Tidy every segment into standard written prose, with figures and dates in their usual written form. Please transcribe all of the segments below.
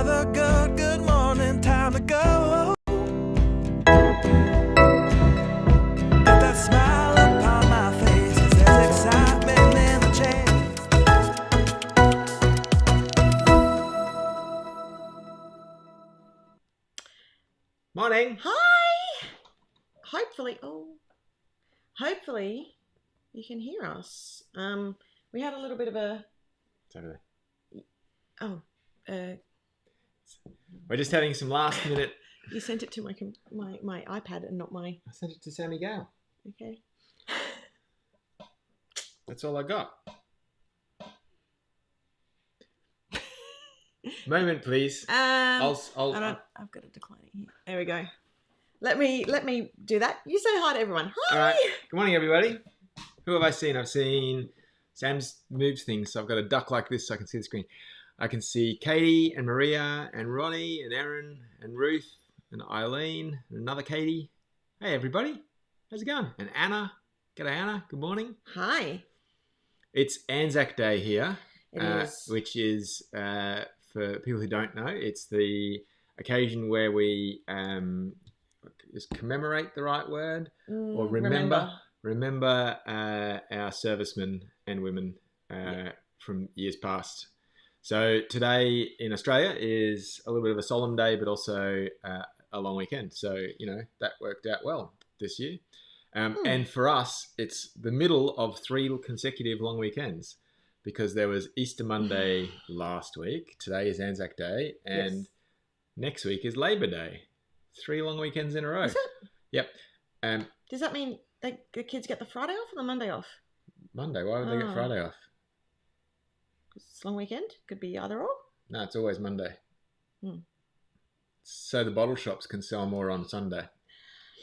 another good morning, time to go. Got that smile upon my face, 'cause there's excitement in the chase. Morning. Hi. Hopefully you can hear us. We had a little bit of a. It's over Oh, We're just having some last minute. you sent it to my iPad and not my. I sent it to Sammy Gale. Okay. That's all I got. Moment, please. I've I'll got it declining here. There we go. Let me do that. You say hi to everyone. Hi. All right. Good morning, everybody. Who have I seen? I've seen Sam's moves things, so I've got a duck like this so I can see the screen. I can see Katie and Maria and Ronnie and Erin and Ruth and Eileen and another Katie. Hey, everybody. How's it going? And Anna. G'day, Anna. Good morning. Hi. It's Anzac Day here, It is. which is, for people who don't know, it's the occasion where we is commemorate the right word or remember our servicemen and women from years past. So today in Australia is a little bit of a solemn day, but also a long weekend. So, that worked out well this year. And for us, it's the middle of 3 consecutive long weekends because there was Easter Monday last week. Today is Anzac Day. And next week is Labor Day. 3 long weekends in a row. Is it? Yep. Does that mean the kids get the Friday off or the Monday off? Monday. Why would they get Friday off? It's a long weekend. Could be either or. No, it's always Monday. Hmm. So the bottle shops can sell more on Sunday.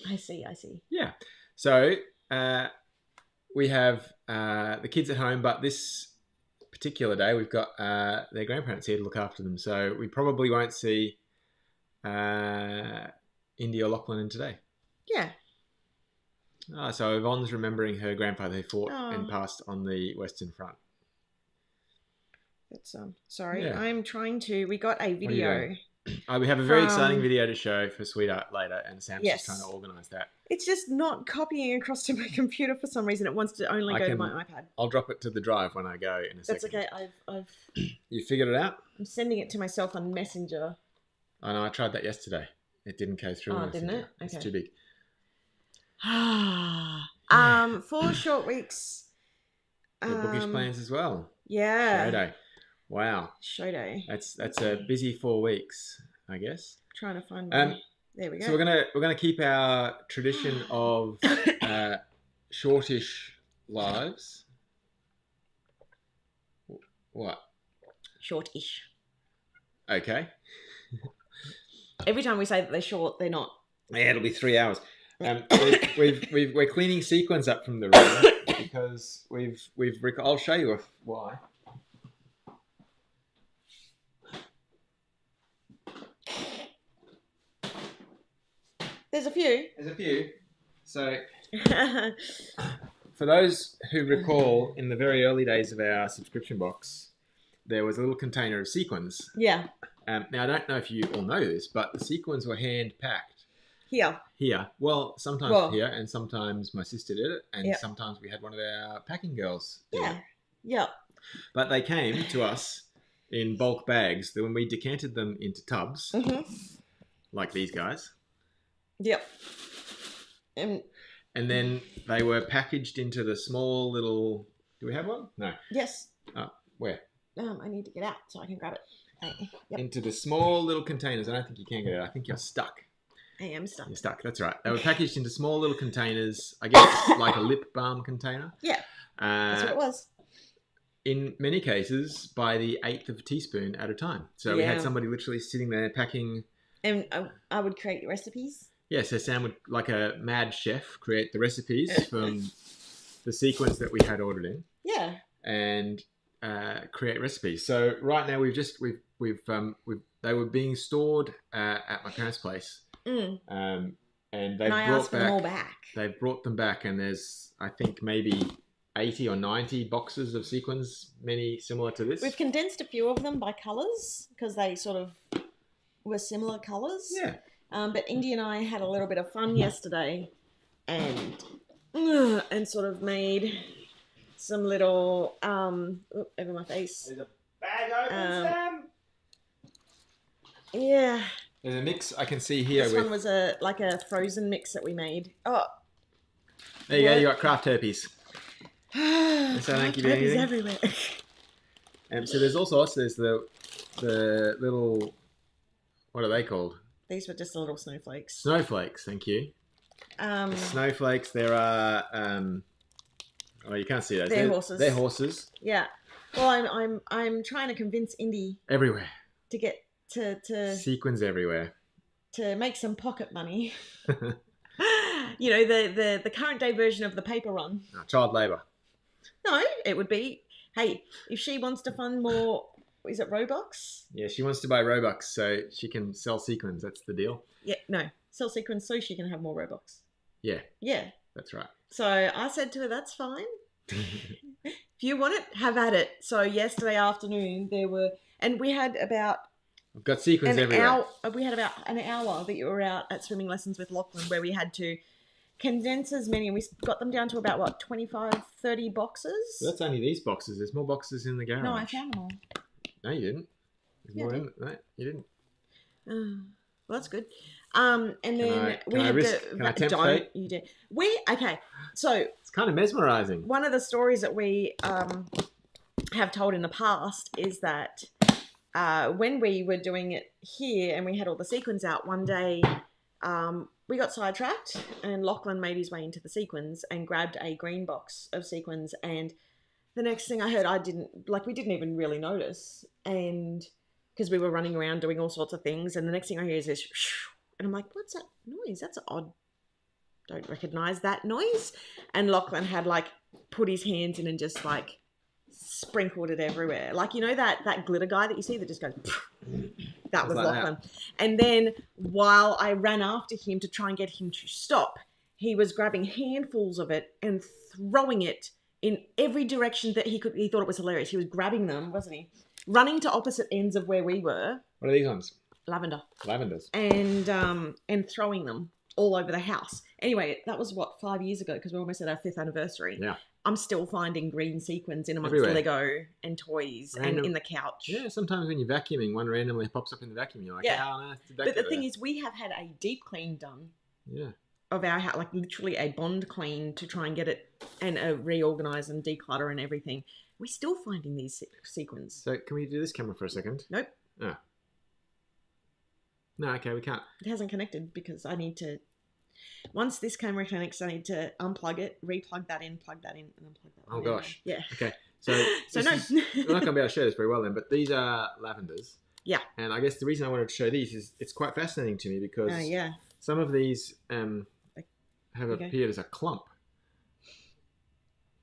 I see. Yeah. So we have the kids at home, but this particular day we've got their grandparents here to look after them. So we probably won't see Indy or Lachlan today. Yeah. So Yvonne's remembering her grandfather who fought and passed on the Western Front. It's sorry. Yeah. I'm trying to. We got a video. We have a very exciting video to show for Sweetheart later, and Sam's just trying to organise that. It's just not copying across to my computer for some reason. It wants to only go to my iPad. I'll drop it to the drive when I go in a second. That's okay. I've You figured it out? I'm sending it to myself on Messenger. I know. I tried that yesterday. It didn't go through. Oh, didn't it? Okay. It's too big. 4 short weeks. The bookish plans as well. Yeah. Show day. Wow. Show day. That's a busy 4 weeks, I guess. Trying to find. There we go. So we're gonna keep our tradition of shortish lives. What? Shortish. Okay. Every time we say that they're short, they're not. Yeah, it'll be 3 hours. We're cleaning Sequins up from the room because I'll show you why. There's a few. So, for those who recall, in the very early days of our subscription box, there was a little container of Sequins. Yeah. Now, I don't know if you all know this, but the Sequins were hand-packed. Here. Well, sometimes here, and sometimes my sister did it, and sometimes we had one of our packing girls do it. Yeah. But they came to us in bulk bags. When we decanted them into tubs, like these guys. Yep. And then they were packaged into the small little... Do we have one? No. Yes. Oh, where? I need to get out so I can grab it. Yep. Into the small little containers. I don't think you can get it. I think you're stuck. I am stuck. You're stuck. That's right. They were packaged into small little containers. I guess like a lip balm container. Yeah. That's what it was. In many cases, by the 1/8 of a teaspoon at a time. So we had somebody literally sitting there packing. And I would create recipes. Yeah, so Sam would, like a mad chef, create the recipes from the sequence that we had ordered in. Yeah. And create recipes. So right now they were being stored at my parents' place. And they've brought them all back. They've brought them back, and there's, I think, maybe 80 or 90 boxes of Sequins, many similar to this. We've condensed a few of them by colours because they sort of were similar colours. Yeah. But Indy and I had a little bit of fun yesterday, and sort of made some little over my face. There's a bag open, Sam. Yeah. There's a mix I can see here. This one was a frozen mix that we made. Oh, there you go. You got craft herpes. So don't give you anything. Everywhere. So there's all sorts. There's the little, what are they called? These were just the little snowflakes. Snowflakes. Thank you. Snowflakes. There are. Oh, you can't see those. They're horses. They're horses. Yeah. Well, I'm trying to convince Indy Everywhere. to get to Sequins everywhere. to make some pocket money. You know, the current day version of the paper run. Oh, child labour. No, it would be, hey, if she wants to fund more, is it Robux? Yeah, she wants to buy Robux so she can sell sequins. That's the deal. Yeah, no, sell Sequins so she can have more Robux. Yeah, Yeah. that's right. So I said to her, that's fine. If you want it, have at it. So yesterday afternoon we had about I've got sequins everywhere. We had about an hour that you were out at swimming lessons with Lachlan, where we had to condense as many, and we got them down to about, what, 25, 30 boxes? Well, that's only these boxes. There's more boxes in the garage. No, I found them all. No, you didn't. There's Yeah, more I in it. No, you didn't. Well, that's good. And then we had can I tempt fate? You did. Okay. So It's kind of mesmerising. one of the stories that we have told in the past is that when we were doing it here and we had all the sequins out, one day we got sidetracked and Lachlan made his way into the sequins and grabbed a green box of sequins, and the next thing I heard, we didn't even really notice, and because we were running around doing all sorts of things, and the next thing I hear is this, and I'm like, what's that noise? That's odd. Don't recognise that noise. And Lachlan had put his hands in and just sprinkled it everywhere. You know that glitter guy that you see that just goes, that was Lachlan. And then while I ran after him to try and get him to stop, he was grabbing handfuls of it and throwing it in every direction that he could. He thought it was hilarious. He was grabbing them, wasn't he? Running to opposite ends of where we were. What are these ones? Lavenders. Lavenders. And throwing them all over the house. Anyway, that was 5 years ago, because we're almost at our 5th anniversary. Yeah. I'm still finding green sequins in amongst Everywhere. the Lego and toys and in the couch. Yeah, sometimes when you're vacuuming, one randomly pops up in the vacuum. You're like, Yeah. how on earth did that But the go thing there? is, we have had a deep clean done Yeah. of our house, literally a bond clean to try and get it and reorganize and declutter and everything. We're still finding these sequins. So can we do this camera for a second? Nope. Oh. No, okay, we can't. It hasn't connected because I need to. Once this camera connects, I need to unplug it, replug that in, plug that in, and unplug that. Oh, gosh. Yeah. Okay, so So we're not going to be able to show this very well then, but these are lavenders. Yeah. And I guess the reason I wanted to show these is it's quite fascinating to me because Yeah. some of these have appeared as a clump.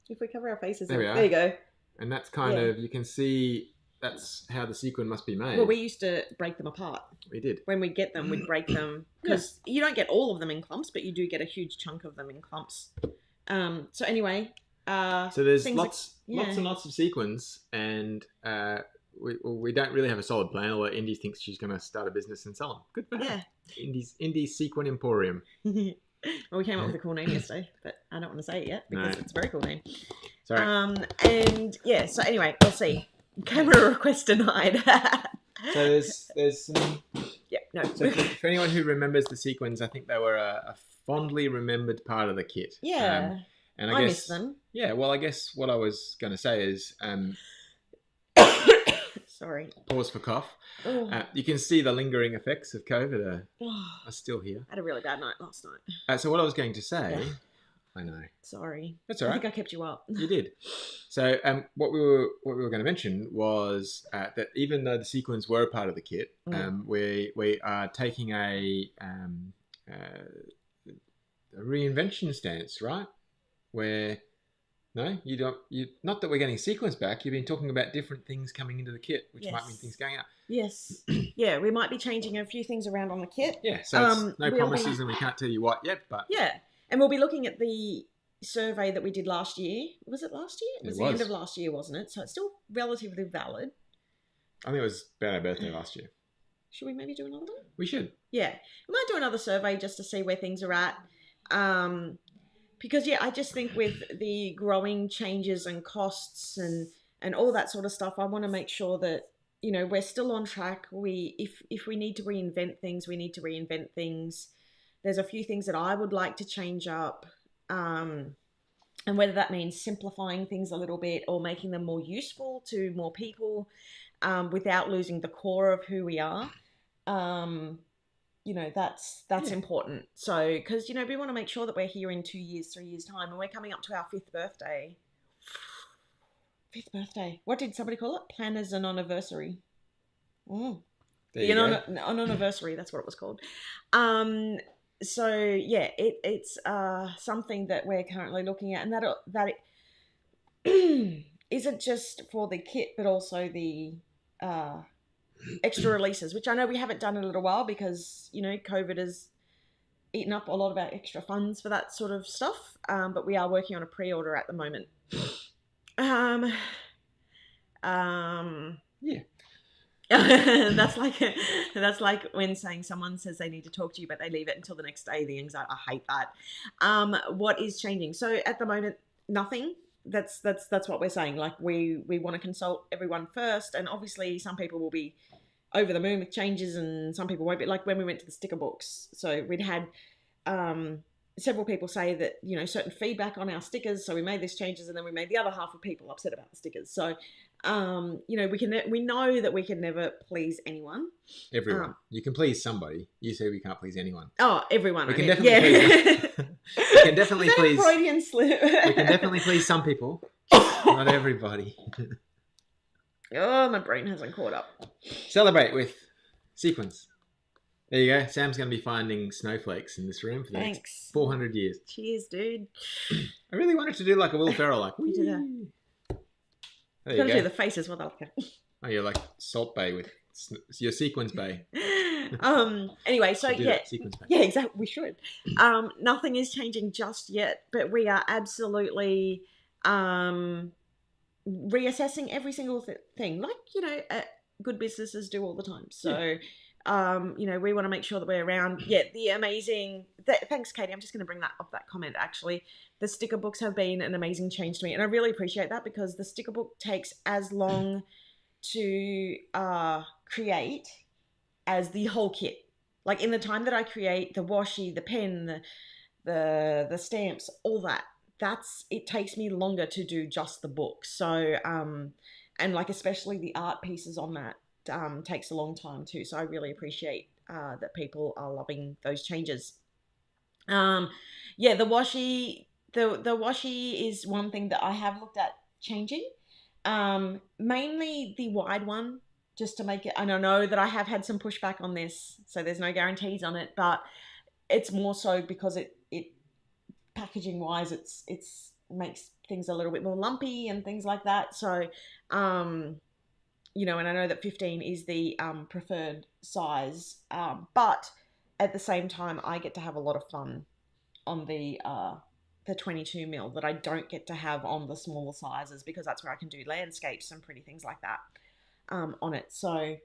If we cover our faces, There we are. there you go. And that's kind of, you can see that's how the sequin must be made. Well, we used to break them apart. We did. When we'd get them, we'd break them because you don't get all of them in clumps, but you do get a huge chunk of them in clumps. So anyway, so there's lots and lots of sequins, and we don't really have a solid plan. Although Indy thinks she's going to start a business and sell them. Good for her. Yeah. Indy's Sequin Emporium. Well, we came up with a cool name yesterday, but I don't want to say it yet because it's a very cool name. Sorry. And yeah, so anyway, we'll see. Camera request denied. So there's some. Yeah, no. So for anyone who remembers the sequins, I think they were a fondly remembered part of the kit. Yeah. And I guess, miss them. Yeah, well, I guess what I was going to say is, Sorry. pause for cough. Oh. You can see the lingering effects of COVID are still here. I had a really bad night last night. So what I was going to say, I know. Sorry. That's all right. I think I kept you up. You did. So what we were going to mention was that even though the sequins were a part of the kit, we are taking a reinvention stance, right? Where not that we're getting sequins back. You've been talking about different things coming into the kit, which might mean things going out. Yes. Yeah, we might be changing a few things around on the kit. Yeah, so it's no promises and we can't tell you what yet, but... Yeah, and we'll be looking at the survey that we did last year. Was it last year? It was the end of last year, wasn't it? So it's still relatively valid. I think it was about our birthday last year. Should we maybe do another one? We should. Yeah, we might do another survey just to see where things are at. Because I just think with the growing changes and costs and all that sort of stuff, I want to make sure that we're still on track. If we need to reinvent things, we need to reinvent things. There's a few things that I would like to change up, and whether that means simplifying things a little bit or making them more useful to more people, without losing the core of who we are. That's important. So, because, we want to make sure that we're here in 2 years, 3 years time, and we're coming up to our 5th birthday. 5th birthday. What did somebody call it? Planners and anniversary. There you go. An anniversary. That's what it was called. So yeah, it's something that we're currently looking at, and that it isn't just for the kit, but also the extra releases, which I know we haven't done in a little while because COVID has eaten up a lot of our extra funds for that sort of stuff. But we are working on a pre-order at the moment. Yeah. that's like when saying someone says they need to talk to you, but they leave it until the next day. The anxiety, I hate that. What is changing? So at the moment, nothing. That's what we're saying. Like we want to consult everyone first, and obviously some people will be over the moon with changes, and some people won't be. Like when we went to the sticker books, so we'd had several people say that certain feedback on our stickers, so we made these changes, and then we made the other half of people upset about the stickers. So we know that we can never please anyone. Everyone. You can please somebody. You say we can't please anyone. Oh, everyone. We can definitely please. We can definitely please. Freudian slip. We can definitely please some people, not everybody. Oh, my brain hasn't caught up. Celebrate with Sequins. There you go. Sam's going to be finding snowflakes in this room for the next 400 years. Cheers, dude. I really wanted to do like a Will Ferrell, like. You do that. There Got you to go. do the faces. What else? Oh, you're like Salt Bay with your Sequins Bay. Anyway, so yeah, Sequins Bay. yeah, exactly. We should. Nothing is changing just yet, but we are absolutely reassessing every single thing, like good businesses do all the time. So. We want to make sure that we're around. Yeah, the amazing. Thanks, Katie. I'm just going to bring that comment. Actually, the sticker books have been an amazing change to me, and I really appreciate that because the sticker book takes as long to create as the whole kit. Like in the time that I create the washi, the pen, the stamps, all that. It takes me longer to do just the book. So and like especially the art pieces on that. Takes a long time too, so I really appreciate that people are loving those changes. The washi, the washi is one thing that I have looked at changing. Mainly the wide one, just to make it. And I know that I have had some pushback on this, so there's no guarantees on it, but it's more so because it packaging wise, it's makes things a little bit more lumpy and things like that. So. And I know that 15 is the preferred size, but at the same time, I get to have a lot of fun on the 22 mil that I don't get to have on the smaller sizes because that's where I can do landscapes and pretty things like that on it. So,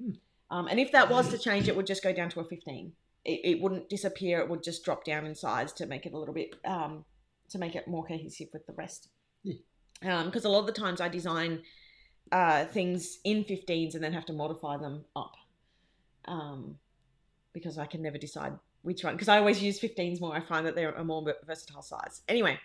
and if that was to change, it would just go down to a 15. It wouldn't disappear. It would just drop down in size to make it a little bit, to make it more cohesive with the rest. Yeah. Because a lot of the times I design things in 15s and then have to modify them up because I can never decide which one, because I always use 15s more. I find that they're a more versatile size. Anyway,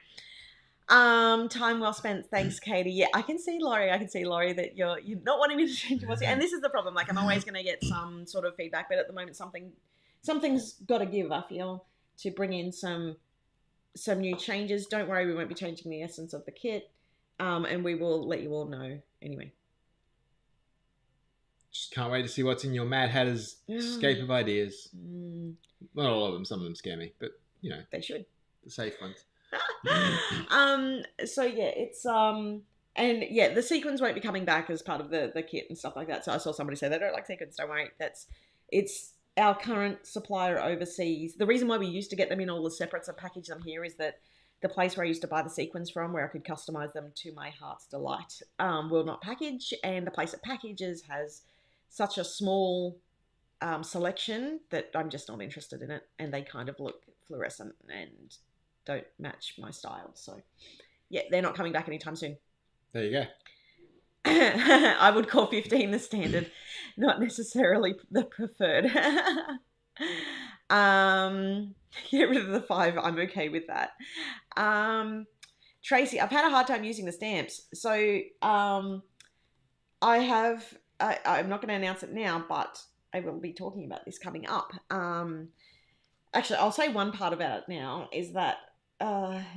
time well spent. Thanks, Katie. Yeah, I can see Laurie that you're not wanting me to change your voice, and this is the problem. Like I'm always going to get some sort of feedback, but at the moment something's got to give, I feel, to bring in some new changes. Don't worry, we won't be changing the essence of the kit. And we will let you all know anyway. Just can't wait to see what's in your Mad Hatter's scape of ideas. Not all of them. Some of them scare me, but they should. The safe ones. So yeah, it's and yeah, the sequins won't be coming back as part of the kit and stuff like that. So I saw somebody say they don't like sequins. Don't worry, it's our current supplier overseas. The reason why we used to get them in all the separates and package them here is that the place where I used to buy the sequins from, where I could customize them to my heart's delight, will not package, and the place that packages has such a small selection that I'm just not interested in it, and they kind of look fluorescent and don't match my style. So, yeah, they're not coming back anytime soon. There you go. I would call 15 the standard, not necessarily the preferred. Get rid of the 5. I'm okay with that. Tracy, I've had a hard time using the stamps. So I'm not going to announce it now, but I will be talking about this coming up. Actually, I'll say one part about it now is that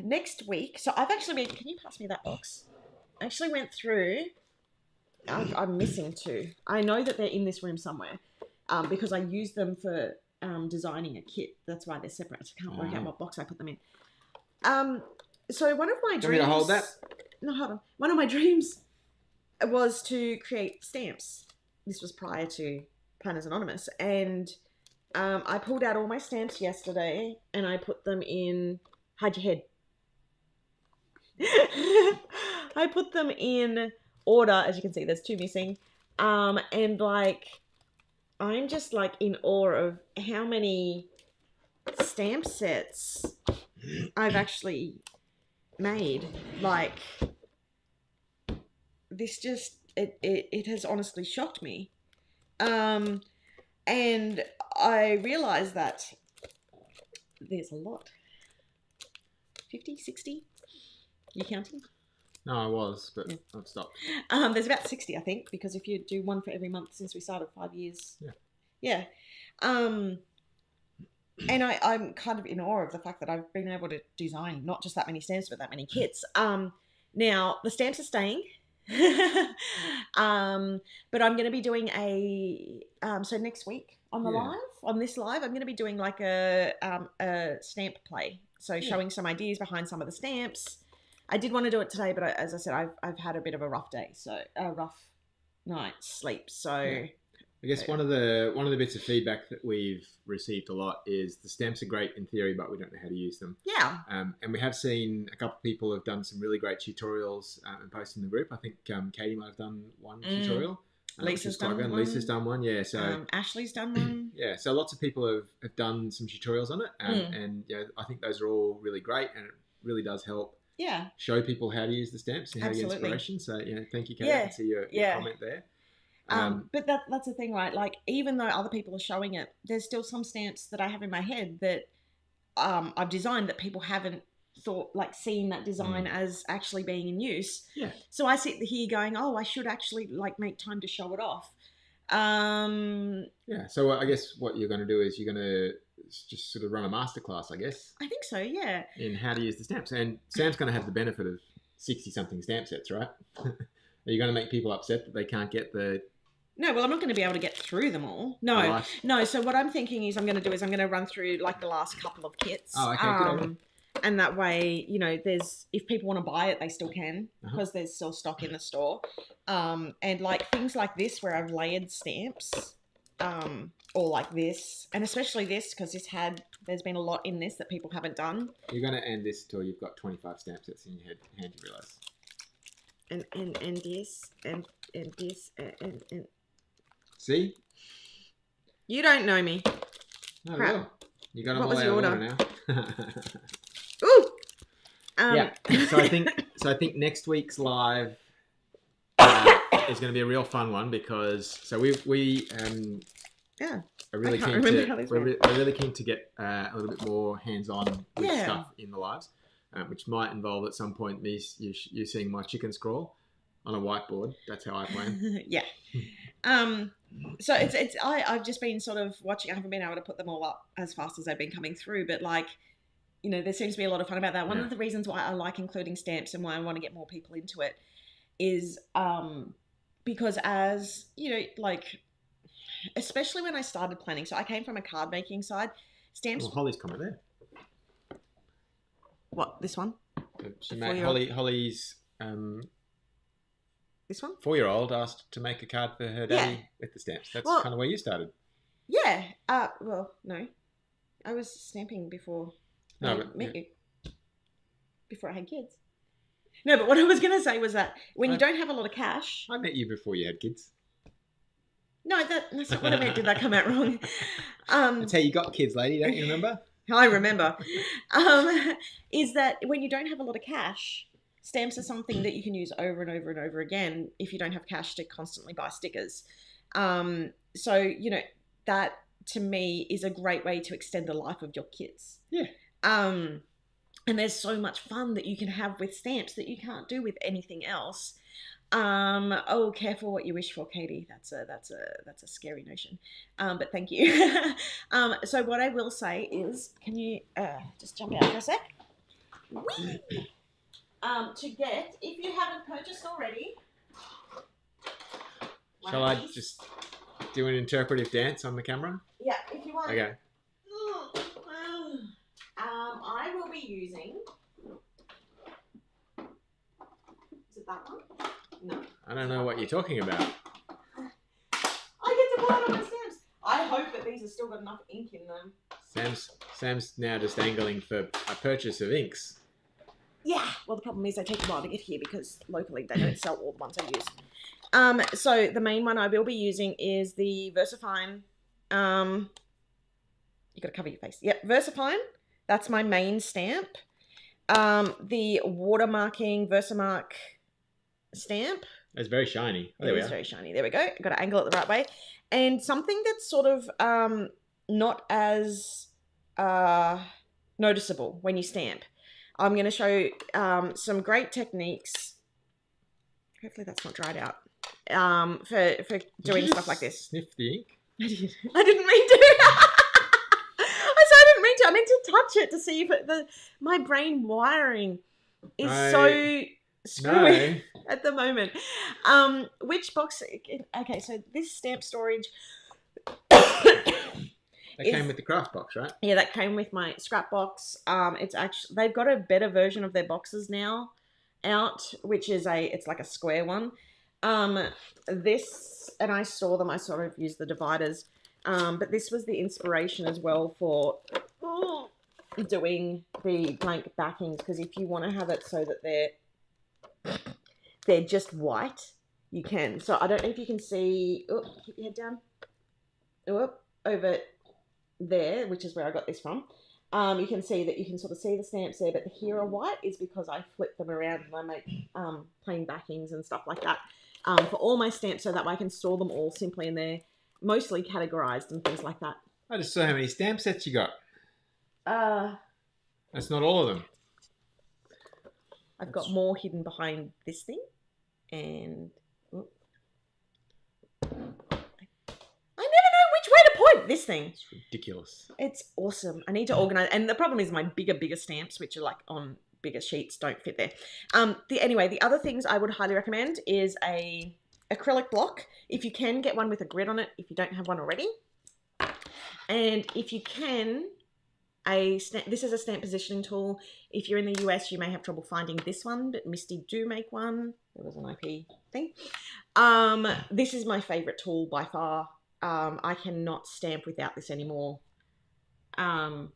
next week, so I've actually been, can you pass me that box? I actually went through, I'm missing 2. I know that they're in this room somewhere because I used them for designing a kit. That's why they're separate. I can't work out what box I put them in. So one of my dreams... Want me to hold that? No, hold on. One of my dreams was to create stamps. This was prior to Planners Anonymous. And I pulled out all my stamps yesterday and I put them in... Hide your head. I put them in order. As you can see, there's 2 missing. And like, I'm just like in awe of how many stamp sets I've actually made. Like, this just, it has honestly shocked me. And I realized that there's a lot. 50, 60? You counting? No, I was, but I've stopped. There's about 60, I think, because if you do one for every month since we started 5 years. Yeah. And I'm kind of in awe of the fact that I've been able to design not just that many stamps, but that many kits. Now, the stamps are staying. But I'm going to be doing so next week on the live, on this live, I'm going to be doing like a stamp play. So showing some ideas behind some of the stamps. I did want to do it today, but as I said, I've had a bit of a rough day, so a rough night's sleep. So I guess one of the bits of feedback that we've received a lot is the stamps are great in theory, but we don't know how to use them. Yeah. And we have seen a couple of people have done some really great tutorials and posted in the group. I think Katie might have done one tutorial. Lisa's done one. Lisa's done one, yeah. So Ashley's done one. Yeah, so lots of people have done some tutorials on it, and I think those are all really great, and it really does help. Yeah. Show people how to use the stamps and how to get inspiration. So thank you, Katie. I can see your comment there. But that's the thing, right? Like, even though other people are showing it, there's still some stamps that I have in my head that I've designed that people haven't seen that design as actually being in use. Yeah. So I sit here going, oh, I should actually make time to show it off. Yeah. So I guess what you're going to do is you're going to just sort of run a masterclass, I guess. I think so, yeah. In how to use the stamps. And Sam's going to have the benefit of 60-something stamp sets, right? Are you going to make people upset that they can't get the... No, well, I'm not going to be able to get through them all. No. So what I'm thinking is I'm going to run through the last couple of kits. Oh, okay, good. And that way, if people want to buy it, they still can because there's still stock in the store. And things like this where I've layered stamps, or like this, and especially this because there's been a lot in this that people haven't done. You're going to end this till you've got 25 stamp sets in your hand, you realise. And this, and this, and... See? You don't know me. No, well, you got them all out of order now. Ooh. Yeah. So I think next week's live is going to be a real fun one because we are really keen to get a little bit more hands-on with stuff in the lives, which might involve at some point you seeing my chicken scrawl on a whiteboard. That's how I plan. Yeah. So I've just been sort of watching. I haven't been able to put them all up as fast as they've been coming through, but there seems to be a lot of fun about that. One of the reasons why I like including stamps and why I want to get more people into it is because as especially when I started planning, so I came from a card making side. Stamps. Well, Holly's comment there. What, this one? She made Holly's. This one? 4-year-old asked to make a card for her daddy with the stamps. That's kind of where you started. Yeah. Well, no. I was stamping before I met you. Before I had kids. No, but what I was going to say was that when you don't have a lot of cash... I met you before you had kids. No, that's not what I meant. Did that come out wrong? That's how you got kids, lady. Don't you remember? I remember. Is that when you don't have a lot of cash, stamps are something that you can use over and over and over again if you don't have cash to constantly buy stickers. So, you know, that to me is a great way to extend the life of your kids. Yeah. And there's so much fun that you can have with stamps that you can't do with anything else. Oh, careful what you wish for, Katie. That's a scary notion. But thank you. So what I will say is, can you just jump out for a sec? Whee! To get, if you haven't purchased already. Shall I just do an interpretive dance on the camera? Yeah, if you want. Okay. I will be using. Is it that one? No. I don't know what you're talking about. I get to buy it on my stamps. I hope that these have still got enough ink in them. Sam's now just angling for a purchase of inks. Yeah. Well, the problem is they take a while to get here because locally they don't sell all the ones I use. So the main one I will be using is the VersaFine. You got to cover your face. Yep, VersaFine. That's my main stamp. The watermarking Versamark stamp. It's very shiny. Oh, there It we is are. very shiny. There we go. Got to angle it the right way. And something that's sort of not as noticeable when you stamp. I'm going to show some great techniques. Hopefully that's not dried out. For doing stuff like this. Sniff the ink. I didn't mean to. I didn't mean to. I meant to touch it to see if my brain wiring is so screwy at the moment. Which box? Okay, so this stamp storage. That came with the craft box, right? Yeah, that came with my scrap box. It's actually they've got a better version of their boxes now out, which is it's like a square one. This, and I saw them. I sort of used the dividers. But this was the inspiration as well for doing the blank backings, because if you want to have it so that they're just white, you can. So I don't know if you can see. Oh, keep your head down. Oh, over there, which is where I got this from. You can see that you can sort of see the stamps there, but the here are white is because I flip them around and I make plain backings and stuff like that for all my stamps, so that way I can store them all simply in there, mostly categorized and things like that. I just saw how many stamp sets you got. That's not all of them. I've got more hidden behind this thing, and I never know which way to point this thing. It's ridiculous. It's awesome. I need to organize, and the problem is my bigger stamps, which are like on bigger sheets, don't fit there. Anyway, the other things I would highly recommend is a acrylic block. If you can, get one with a grid on it if you don't have one already. And if you can, this is a stamp positioning tool. If you're in the US, you may have trouble finding this one, but Misty do make one. There was an IP thing. This is my favorite tool by far. I cannot stamp without this anymore. Are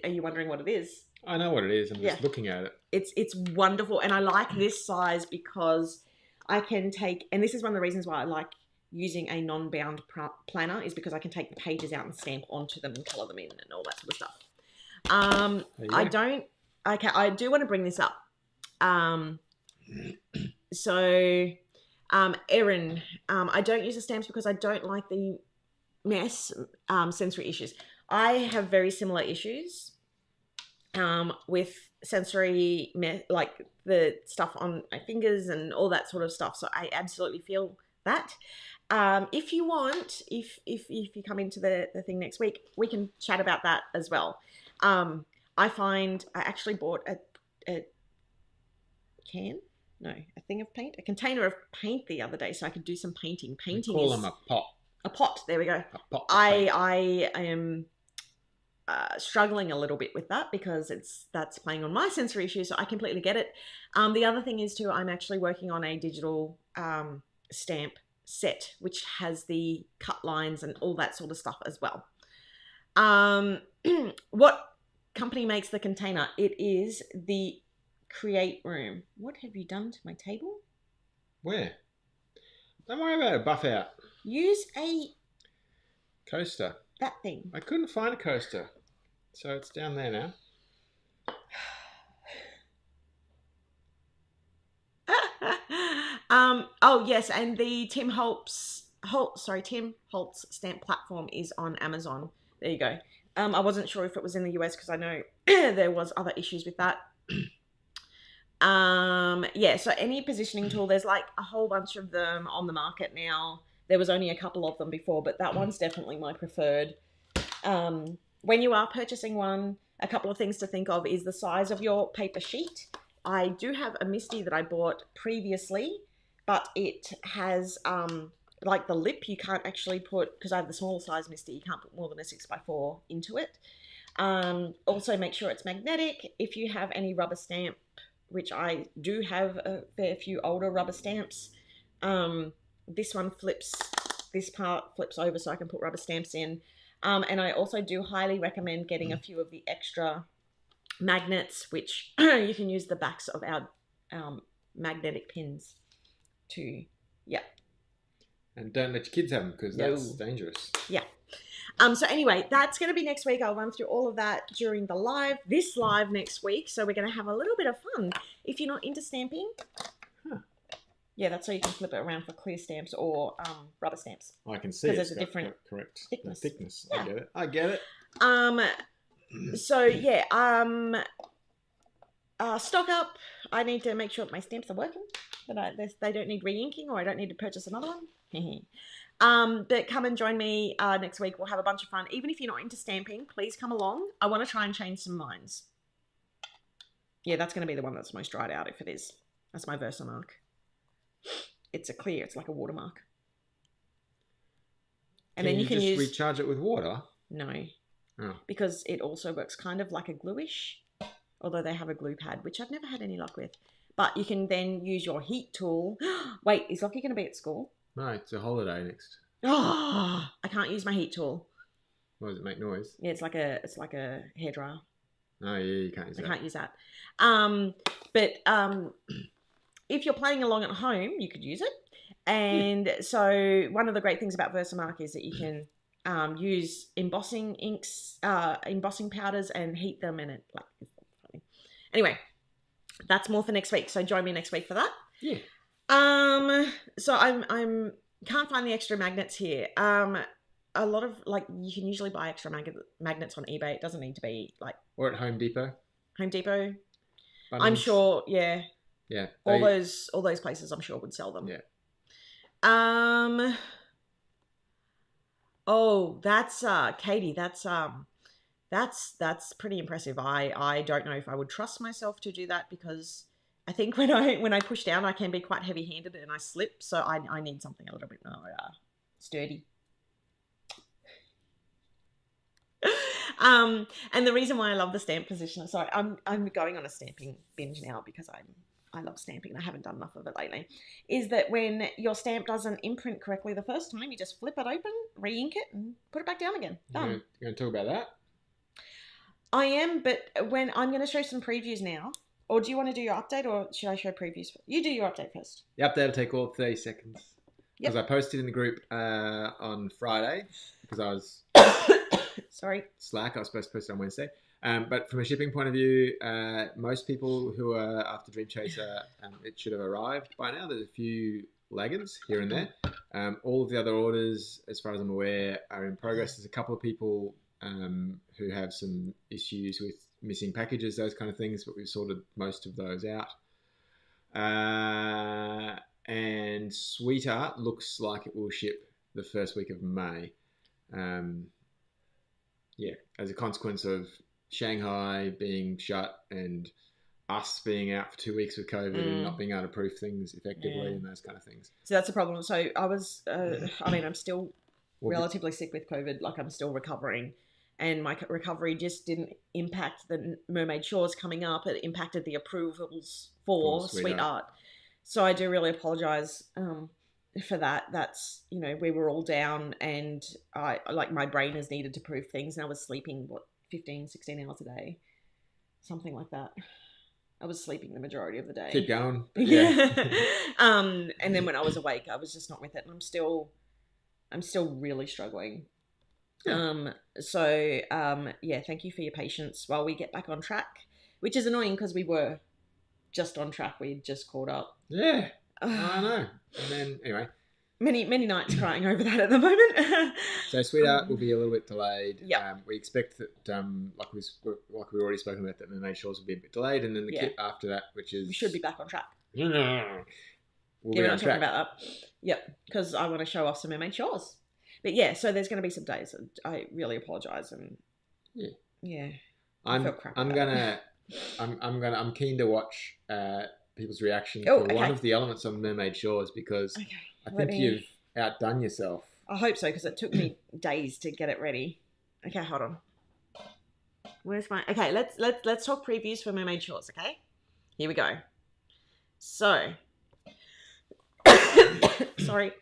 you wondering what it is? I know what it is. I'm just looking at it. It's wonderful, and I like this size because I can take, and this is one of the reasons why I like using a non-bound planner, is because I can take the pages out and stamp onto them and colour them in and all that sort of stuff. I do want to bring this up. Erin, I don't use the stamps because I don't like the mess, sensory issues. I have very similar issues with sensory, like the stuff on my fingers and all that sort of stuff. So I absolutely feel that. If you want, if you come into the thing next week, we can chat about that as well. I actually bought a thing of paint, a container of paint the other day, so I could do some painting. Painting call them a pot. A pot. There we go. A pot. I am struggling a little bit with that because that's playing on my sensory issues, so I completely get it. The other thing is too, I'm actually working on a digital stamp set which has the cut lines and all that sort of stuff as well. What company makes the container? It is the Create Room. What have you done to my table? Where? Don't worry about it. Buff out. Use Coaster. that thing. I couldn't find a coaster. So it's down there now. Oh yes, and the Tim Holtz stamp platform is on Amazon. There you go. I wasn't sure if it was in the US because I know there was other issues with that. Yeah, so any positioning tool, there's like a whole bunch of them on the market now. There was only a couple of them before, but that one's definitely my preferred. When you are purchasing one, a couple of things to think of is the size of your paper sheet. I do have a Misty that I bought previously, but it has like the lip you can't actually put, because I have the smaller size Misty, you can't put more than a 6x4 into it. Also make sure it's magnetic. If you have any rubber stamp, which I do have a fair few older rubber stamps, this one flips, this part flips over so I can put rubber stamps in. And I also do highly recommend getting a few of the extra magnets, which you can use the backs of our magnetic pins to, yeah. And don't let your kids have them because that's dangerous. Yeah. So anyway, that's going to be next week. I'll run through all of that during the live, this live next week. So we're going to have a little bit of fun. If you're not into stamping, yeah, that's so you can flip it around for clear stamps or rubber stamps. I can see there's a different correct thickness. Yeah. I get it. So yeah, stock up. I need to make sure that my stamps are working, that they don't need re-inking, or I don't need to purchase another one. But come and join me next week. We'll have a bunch of fun. Even if you're not into stamping, please come along. I want to try and change some minds. Yeah, that's going to be the one that's most dried out if it is. That's my Versamark. It's a clear. It's like a watermark. And then you can just use... recharge it with water? No. Oh. Because it also works kind of like a gluish, although they have a glue pad, which I've never had any luck with. But you can then use your heat tool. Wait, is Lockie going to be at school? No, it's a holiday next. Oh, I can't use my heat tool. Why does it make noise? Yeah, it's like a hairdryer. Oh yeah, you can't use that. I can't use that. But if you're playing along at home, you could use it. And so one of the great things about Versamark is that you can use embossing inks, embossing powders, and heat them in it. Anyway, that's more for next week. So join me next week for that. Yeah. So I'm can't find the extra magnets here. A lot of you can usually buy extra magnets on eBay. It doesn't need to be or at Home Depot. Home Depot. Bunnings. I'm sure. Yeah. Yeah. All those places I'm sure would sell them. Yeah. Oh, that's Katie. That's pretty impressive. I don't know if I would trust myself to do that, because I think when I push down, I can be quite heavy-handed and I slip. So I need something a little bit more sturdy. And the reason why I love the stamp position, sorry, I'm going on a stamping binge now because I love stamping and I haven't done enough of it lately, is that when your stamp doesn't imprint correctly the first time, you just flip it open, re-ink it, and put it back down again. Done. You're going to talk about that? I am, but when I'm going to show some previews now. Or do you want to do your update, or should I show previews? You do your update first. The update will take all 30 seconds. Yep. Because I posted in the group on Friday, because I was sorry, slack. I was supposed to post it on Wednesday. But from a shipping point of view, most people who are after Dream Chaser, it should have arrived by now. There's a few laggers here and there. All of the other orders, as far as I'm aware, are in progress. There's a couple of people who have some issues with missing packages, those kind of things, but we've sorted most of those out. And Sweetheart looks like it will ship the first week of May. Yeah, as a consequence of Shanghai being shut and us being out for 2 weeks with COVID and not being able to proof things effectively and those kind of things. So that's a problem. So I was, I'm still relatively sick with COVID. I'm still recovering. And my recovery just didn't impact the Mermaid Shores coming up. It impacted the approvals for Sweetheart. So I do really apologise for that. That's, we were all down, and my brain has needed to prove things, and I was sleeping, 15, 16 hours a day? Something like that. I was sleeping the majority of the day. Keep going. Yeah. And then when I was awake, I was just not with it. And I'm still I'm still really struggling. Yeah. Yeah, thank you for your patience while we get back on track, which is annoying because we were just on track. We had just caught up. Yeah. I know. And then anyway, Many nights crying over that at the moment. so Sweetheart will be a little bit delayed. Yep. We expect that, like we've already spoken about, that Mermaid Shores will be a bit delayed, and then the kit after that, which is We should be back on track. we'll Yeah, be we're on not talking track. about that. Yep, because I want to show off some Mermaid Shores. But yeah, so there's going to be some days. I really apologise, and yeah, I feel crap about it. I'm keen to watch people's reaction Oh, to one okay. of the elements on Mermaid Shores, because Okay, I think you've outdone yourself. I hope so, because it took me days to get it ready. Okay, hold on. Where's my? Okay, let's talk previews for Mermaid Shores. Okay, here we go. So, sorry,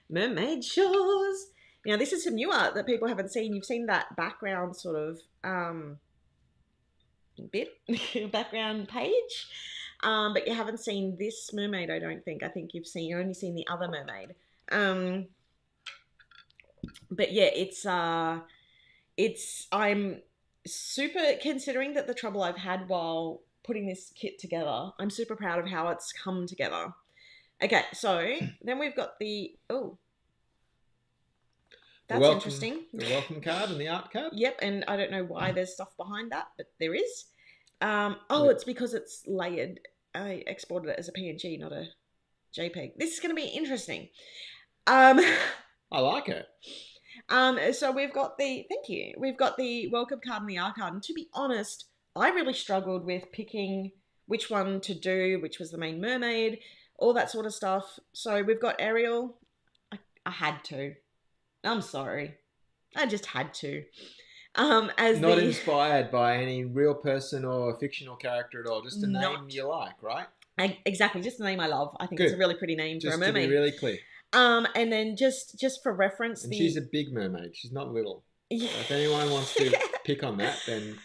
Mermaid Shores. Now, this is some new art that people haven't seen. You've seen that background sort of background page, but you haven't seen this mermaid. I don't think. I think you've only seen the other mermaid. But yeah, I'm super, considering that the trouble I've had while putting this kit together, I'm super proud of how it's come together. Okay, so then we've got that's interesting. The welcome card and the art card. Yep, and I don't know why there's stuff behind that, but there is. It's because it's layered. I exported it as a PNG, not a JPEG. This is going to be interesting. I like it. So we've got we've got the welcome card and the art card. And to be honest, I really struggled with picking which one to do, which was the main mermaid, all that sort of stuff. So we've got Ariel. I had to. I'm sorry. I just had to. Not inspired by any real person or fictional character at all. Just a name you like, right? Exactly. Just a name I love. I think it's a really pretty name for a mermaid. Just to be really clear. And then just for reference, and she's a big mermaid. She's not little. Yeah. So if anyone wants to pick on that, then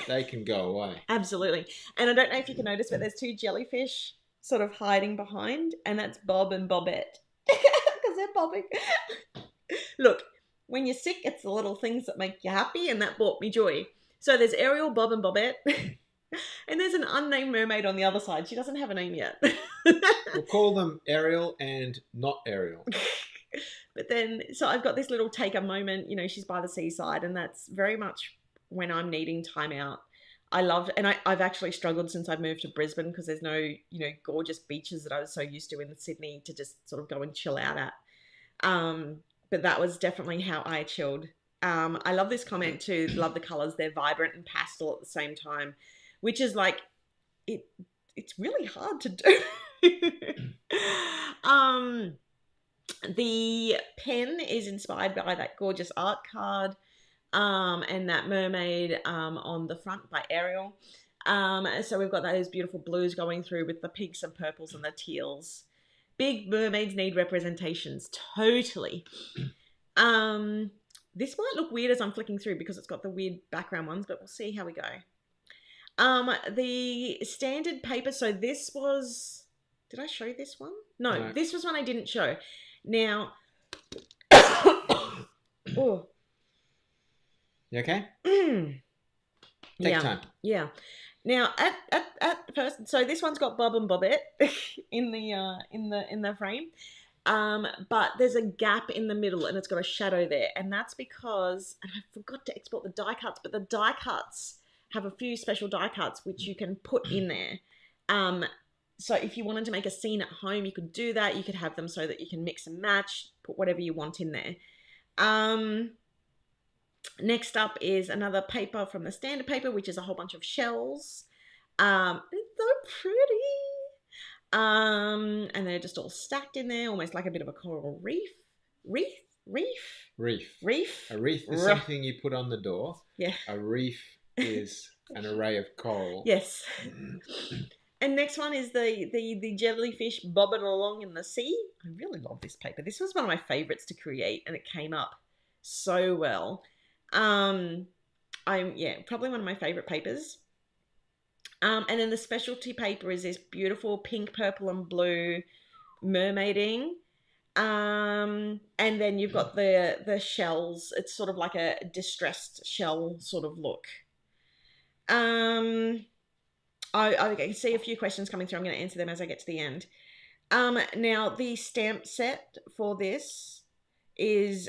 they can go away. Absolutely. And I don't know if you can notice, but there's two jellyfish sort of hiding behind, and that's Bob and Bobette. Because they're bobbing. Look, when you're sick, it's the little things that make you happy, and that brought me joy. So there's Ariel, Bob, and Bobette. And there's an unnamed mermaid on the other side. She doesn't have a name yet. We'll call them Ariel and not Ariel. But then, so I've got this little take a moment, she's by the seaside, and that's very much when I'm needing time out. I've actually struggled since I've moved to Brisbane, because there's no, gorgeous beaches that I was so used to in Sydney to just sort of go and chill out at. But that was definitely how I chilled. I love this comment too. Love the colours. They're vibrant and pastel at the same time, which is like, it's really hard to do. The pen is inspired by that gorgeous art card, and that mermaid on the front by Ariel. So we've got those beautiful blues going through with the pinks and purples and the teals. Big mermaids need representations, totally. This might look weird as I'm flicking through because it's got the weird background ones, but we'll see how we go. The standard paper, so this was... Did I show this one? No, this was one I didn't show. Now... Oh. You okay? Take time. Yeah. Now, at first, so this one's got Bob and Bobette in the frame, but there's a gap in the middle, and it's got a shadow there, and that's because, and I forgot to export the die cuts, but the die cuts have a few special die cuts which you can put in there. So if you wanted to make a scene at home, you could do that. You could have them so that you can mix and match, put whatever you want in there. Next up is another paper from the standard paper, which is a whole bunch of shells. It's so pretty. And they're just all stacked in there, almost like a bit of a coral reef. A reef is something you put on the door. Yeah. A reef is an array of coral. Yes. And next one is the jellyfish bobbing along in the sea. I really love this paper. This was one of my favorites to create, and it came up so well. Probably one of my favorite papers. And then the specialty paper is this beautiful pink, purple, and blue mermaiding. And then you've got the shells. It's sort of like a distressed shell sort of look. I can see a few questions coming through. I'm going to answer them as I get to the end. Now the stamp set for this is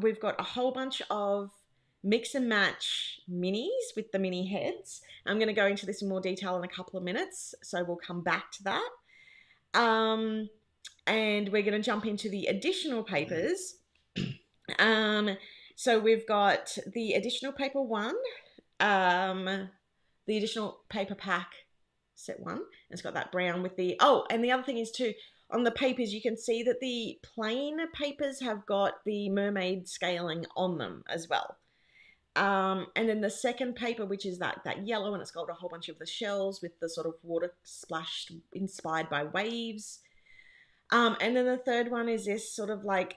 we've got a whole bunch of mix and match minis with the mini heads. I'm going to go into this in more detail in a couple of minutes, so we'll come back to that. And we're going to jump into the additional papers. So we've got the additional paper 1, the additional paper pack set 1. It's got that brown with the, and the other thing is too, on the papers you can see that the plain papers have got the mermaid scaling on them as well. And then the second paper, which is that yellow, and it's got a whole bunch of the shells with the sort of water splashed inspired by waves. And then the third one is this sort of like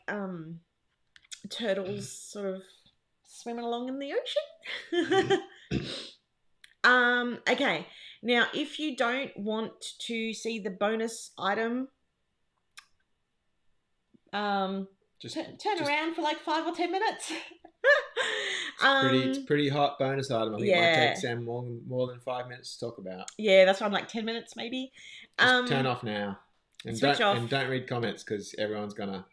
turtles sort of swimming along in the ocean. Okay, now if you don't want to see the bonus item, just turn around for like 5 or 10 minutes. It's pretty hot bonus item. I think it might take Sam more than 5 minutes to talk about. Yeah, that's why I'm like 10 minutes maybe. Just turn off now. And switch off. And don't read comments because everyone's gonna.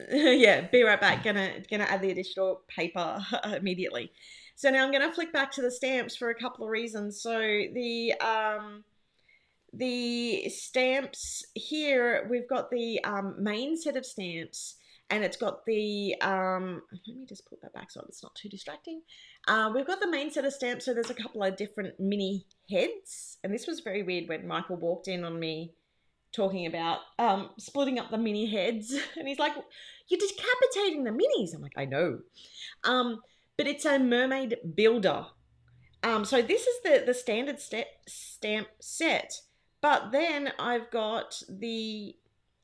Yeah, be right back. Gonna add the additional paper immediately. So now I'm gonna flick back to the stamps for a couple of reasons. So the stamps here, we've got the main set of stamps, and it's got the let me just put that back so it's not too distracting. We've got the main set of stamps, so there's a couple of different mini heads, and this was very weird when Michael walked in on me talking about splitting up the mini heads, and he's like, "You're decapitating the minis." I'm like, "I know," but it's a mermaid builder. So this is the standard stamp set, but then I've got the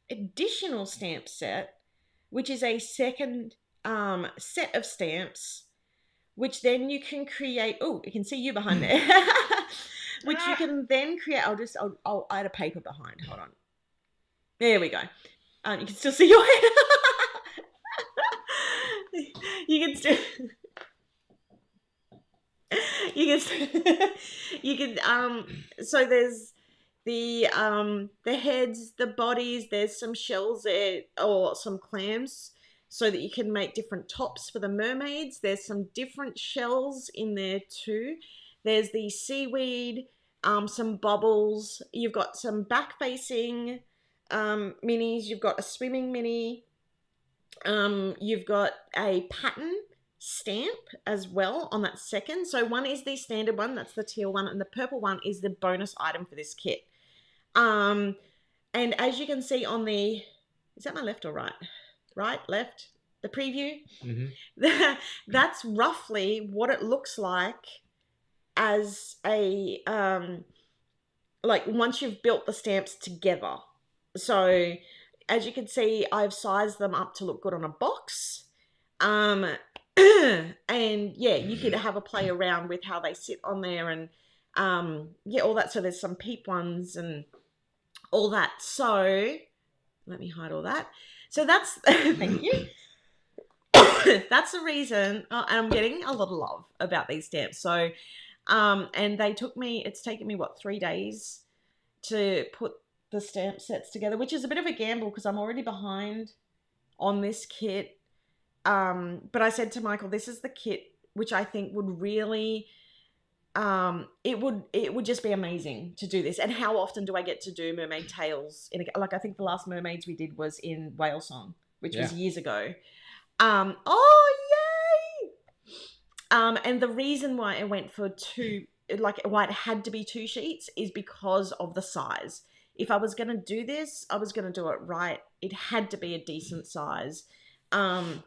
additional stamp set, which is a second set of stamps, which then you can create. Oh, you can see you behind there. Which you can then create. I'll add a paper behind. Hold on. There we go. You can still see your head. You can still. You can. So there's the heads, the bodies. There's some shells there or some clams, so that you can make different tops for the mermaids. There's some different shells in there too. There's the seaweed, some bubbles. You've got some back-facing minis. You've got a swimming mini. You've got a pattern stamp as well on that second. So one is the standard one, that's the teal one, and the purple one is the bonus item for this kit. And as you can see on the, is that my left or right? Right, left, the preview. Mm-hmm. That's roughly what it looks like as a like once you've built the stamps together. So as you can see, I've sized them up to look good on a box. And yeah, you could have a play around with how they sit on there, and yeah, all that. So there's some peep ones and all that. So let me hide all that. So that's thank you. That's the reason, and I'm getting a lot of love about these stamps. So and it's taken me what, 3 days to put the stamp sets together, which is a bit of a gamble because I'm already behind on this kit. But I said to Michael, this is the kit which I think would really, it would just be amazing to do this. And how often do I get to do mermaid tails? Like I think the last mermaids we did was in Whale Song, which was years ago. Oh yay! And the reason why I went for why it had to be 2 sheets is because of the size. If I was going to do this, I was going to do it right. It had to be a decent size. And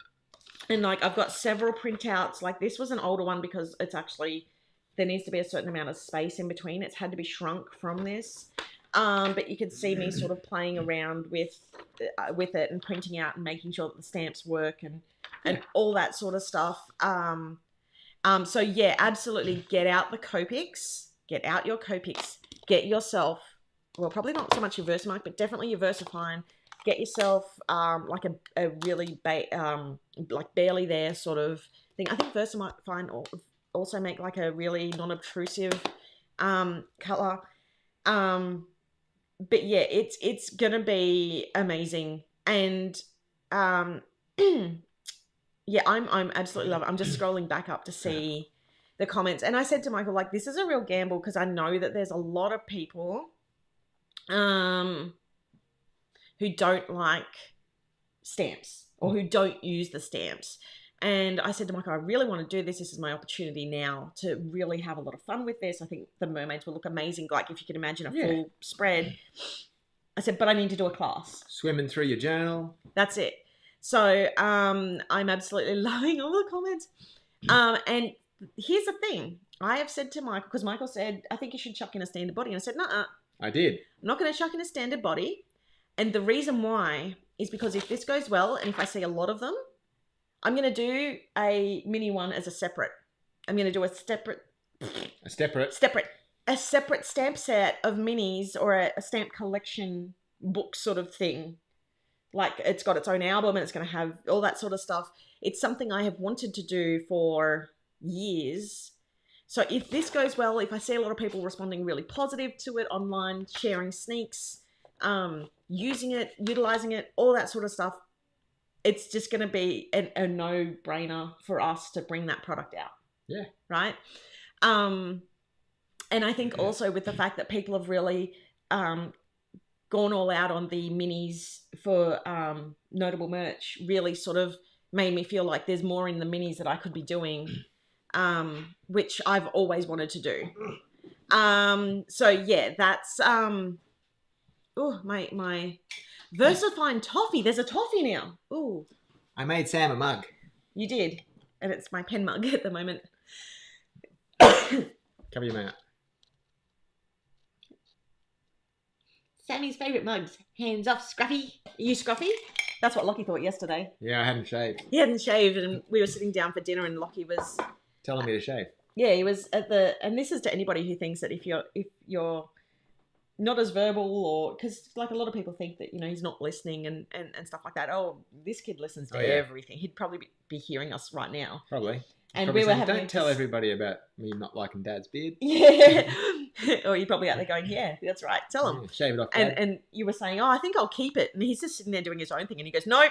like I've got several printouts. Like this was an older one because it's actually, there needs to be a certain amount of space in between. It's had to be shrunk from this. But you can see me sort of playing around with it and printing out and making sure that the stamps work and all that sort of stuff. So yeah, absolutely get out the Copics. Get out your Copics. Get yourself, well, probably not so much your Versamark, but definitely your VersaFine get yourself like a really like barely there sort of thing. I think first I might find also make like a really non-obtrusive color. But yeah, it's gonna be amazing, and yeah, I'm absolutely love it. I'm just scrolling back up to see the comments, and I said to Michael, like, this is a real gamble because I know that there's a lot of people who don't like stamps or who don't use the stamps. And I said to Michael, I really want to do this. This is my opportunity now to really have a lot of fun with this. I think the mermaids will look amazing. Like if you can imagine a full spread. I said, but I need to do a class. Swimming through your journal. That's it. So I'm absolutely loving all the comments. And here's the thing. I have said to Michael, because Michael said, I think you should chuck in a standard body. And I said, no, I did. I'm not going to chuck in a standard body. And the reason why is because if this goes well and if I see a lot of them, I'm going to do a mini one as a separate. I'm going to do a separate stamp set of minis or a stamp collection book sort of thing. Like it's got its own album and it's going to have all that sort of stuff. It's something I have wanted to do for years. So if this goes well, if I see a lot of people responding really positive to it online, sharing sneaks, using it, utilizing it, all that sort of stuff, it's just going to be a no-brainer for us to bring that product out. Yeah. Right? And I think also with the fact that people have really gone all out on the minis for notable merch really sort of made me feel like there's more in the minis that I could be doing, which I've always wanted to do. So yeah, that's my VersaFine toffee. There's a toffee now. Ooh. I made Sam a mug. You did. And it's my pen mug at the moment. Cover your mouth. Sammy's favourite mugs. Hands off, Scruffy. Are you Scruffy? That's what Lockie thought yesterday. Yeah, I hadn't shaved. He hadn't shaved and we were sitting down for dinner and Lockie was... telling me to shave. Yeah, he was at the... And this is to anybody who thinks that if you're not as verbal or... Because like a lot of people think that, you know, he's not listening and stuff like that. Oh, this kid listens to everything. He'd probably be hearing us right now. Probably. And probably we were saying, having... Don't tell everybody about me not liking Dad's beard. Yeah. Or you're probably out there going, yeah, that's right. Tell him. Yeah, shave it off, Dad. And you were saying, oh, I think I'll keep it. And he's just sitting there doing his own thing. And he goes, nope.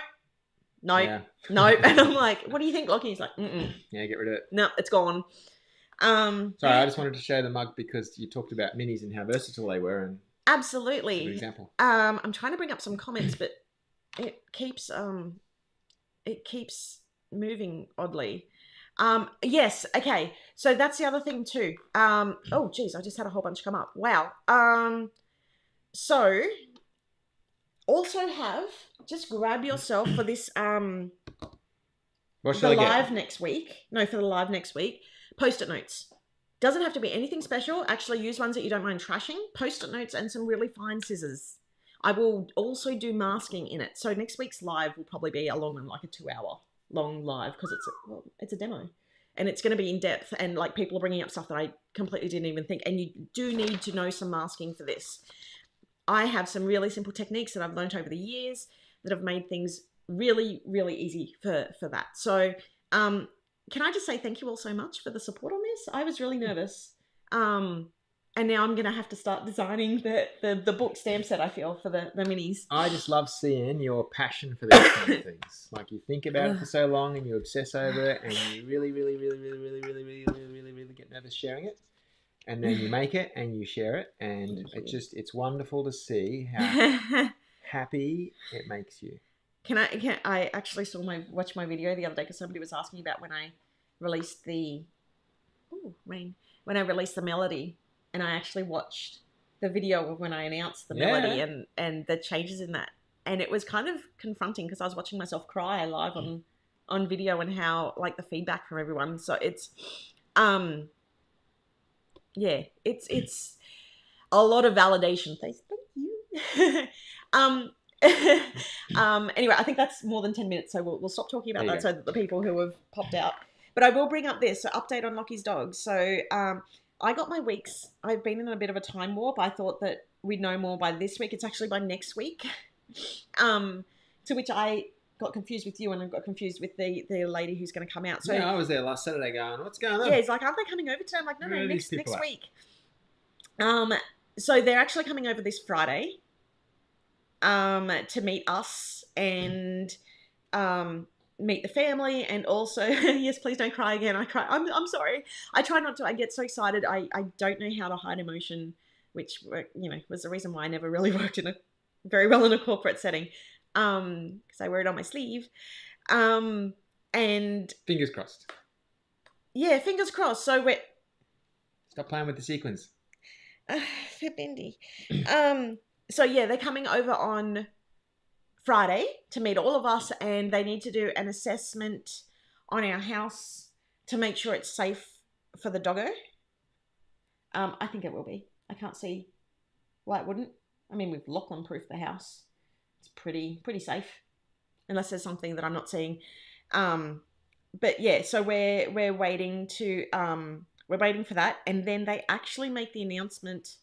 And I'm like, what do you think, Lockie? He's like, mm-mm. Yeah, get rid of it. No, it's gone. Sorry, I just wanted to show the mug because you talked about minis and how versatile they were. And absolutely. Good example. I'm trying to bring up some comments, but it keeps moving oddly. Yes, okay. So that's the other thing too. Oh geez, I just had a whole bunch come up. Wow. So also just grab yourself for this What shall I get? live next week. No, for the live next week. Post-it notes. Doesn't have to be anything special. Actually use ones that you don't mind trashing. Post-it notes and some really fine scissors. I will also do masking in it. So next week's live will probably be a long one, like a 2-hour long live because it's a demo and it's going to be in depth and like people are bringing up stuff that I completely didn't even think, and you do need to know some masking for this. I have some really simple techniques that I've learned over the years that have made things really, really easy for that. So can I just say thank you all so much for the support on this? I was really nervous. And now I'm going to have to start designing the book stamp set, I feel, for the minis. I just love seeing your passion for these kind of things. Like you think about it for so long and you obsess over it and you really, really, really, really, really, really, really, really, really, really get nervous sharing it. And then you make it and you share it. And it's wonderful to see how happy it makes you. I actually watched my video the other day because somebody was asking about when I released when I released the melody. And I actually watched the video of when I announced the melody and the changes in that. And it was kind of confronting because I was watching myself cry live on video and how, like, the feedback from everyone. So it's, it's a lot of validation. Thank you. Anyway, I think that's more than 10 minutes. So we'll stop talking about that so that the people who have popped out. But I will bring up this. So update on Lockie's dog. So, I got my weeks. I've been in a bit of a time warp. I thought that we'd know more by this week. It's actually by next week. To which I got confused with you, and I got confused with the lady who's going to come out. So yeah, I was there last Saturday going, what's going on? yeah, he's like, aren't they coming over today? I'm like, no, Where are these next people at? week. So they're actually coming over this Friday to meet us and meet the family, and also yes, please don't cry again. I cry. I'm sorry. I try not to. I get so excited. I don't know how to hide emotion, which was the reason why I never really worked very well in a corporate setting, because I wear it on my sleeve, and Fingers crossed. yeah, fingers crossed. So we're Stop playing with the sequins. for Bendy. So yeah, they're coming over on Friday to meet all of us, and they need to do an assessment on our house to make sure it's safe for the doggo. I think it will be. I can't see why it wouldn't. I mean, we've Lachlan-proofed the house. It's pretty safe, unless there's something that I'm not seeing. But yeah, so we're waiting for that, and then they actually make the announcement.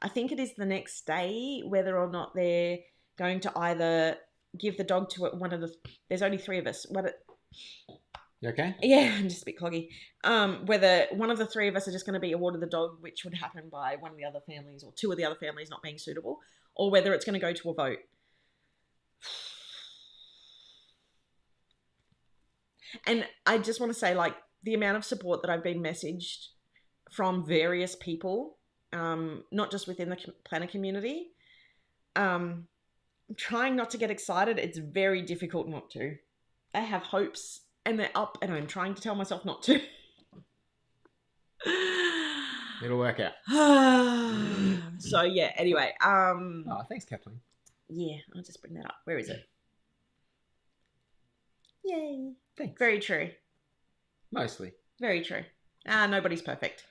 I think it is the next day, whether or not they're going to either give the dog to one of the. There's only 3 of us. You okay? Yeah, I'm just a bit cloggy. Whether one of the 3 of us are just going to be awarded the dog, which would happen by one of the other families or 2 of the other families not being suitable, or whether it's going to go to a vote. And I just want to say, like, the amount of support that I've been messaged from various people, not just within the planner community, I'm trying not to get excited. It's very difficult not to. I have hopes and they're up, and I'm trying to tell myself not to. It'll work out. So yeah, anyway. Oh, thanks, Kathleen. Yeah, I'll just bring that up. Where is it? Yay. Thanks. Very true. Mostly. Very true. Nobody's perfect.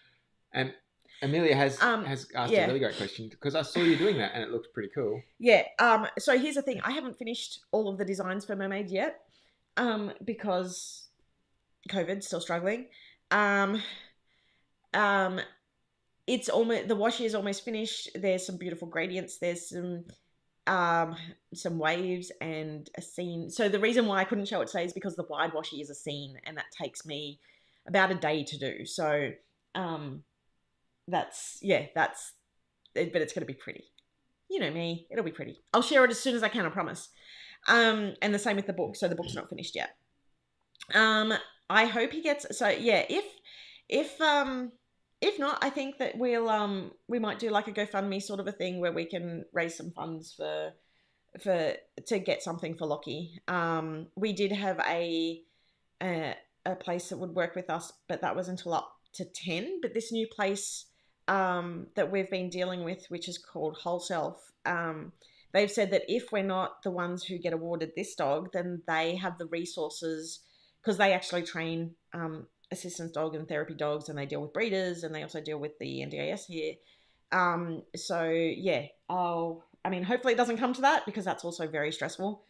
And Amelia has asked yeah. a really great question, because I saw you doing that and it looked pretty cool. Yeah. So here's the thing. I haven't finished all of the designs for Mermaid yet, because COVID, still struggling. It's almost, the washi is almost finished. There's some beautiful gradients. There's some waves and a scene. So the reason why I couldn't show it today is because the wide washi is a scene, and that takes me about a day to do. So that's but it's going to be pretty. You know me, it'll be pretty. I'll share it as soon as I can, I promise. And the same with the book. So the book's not finished yet. I hope he gets, so yeah, if not, I think that we might do like a GoFundMe sort of a thing where we can raise some funds to get something for Lockie. We did have a place that would work with us, but that was until up to 10. But this new place that we've been dealing with, which is called Wholesale, they've said that if we're not the ones who get awarded this dog, then they have the resources, because they actually train assistance dog and therapy dogs, and they deal with breeders, and they also deal with the NDAS here. So yeah, hopefully it doesn't come to that, because that's also very stressful.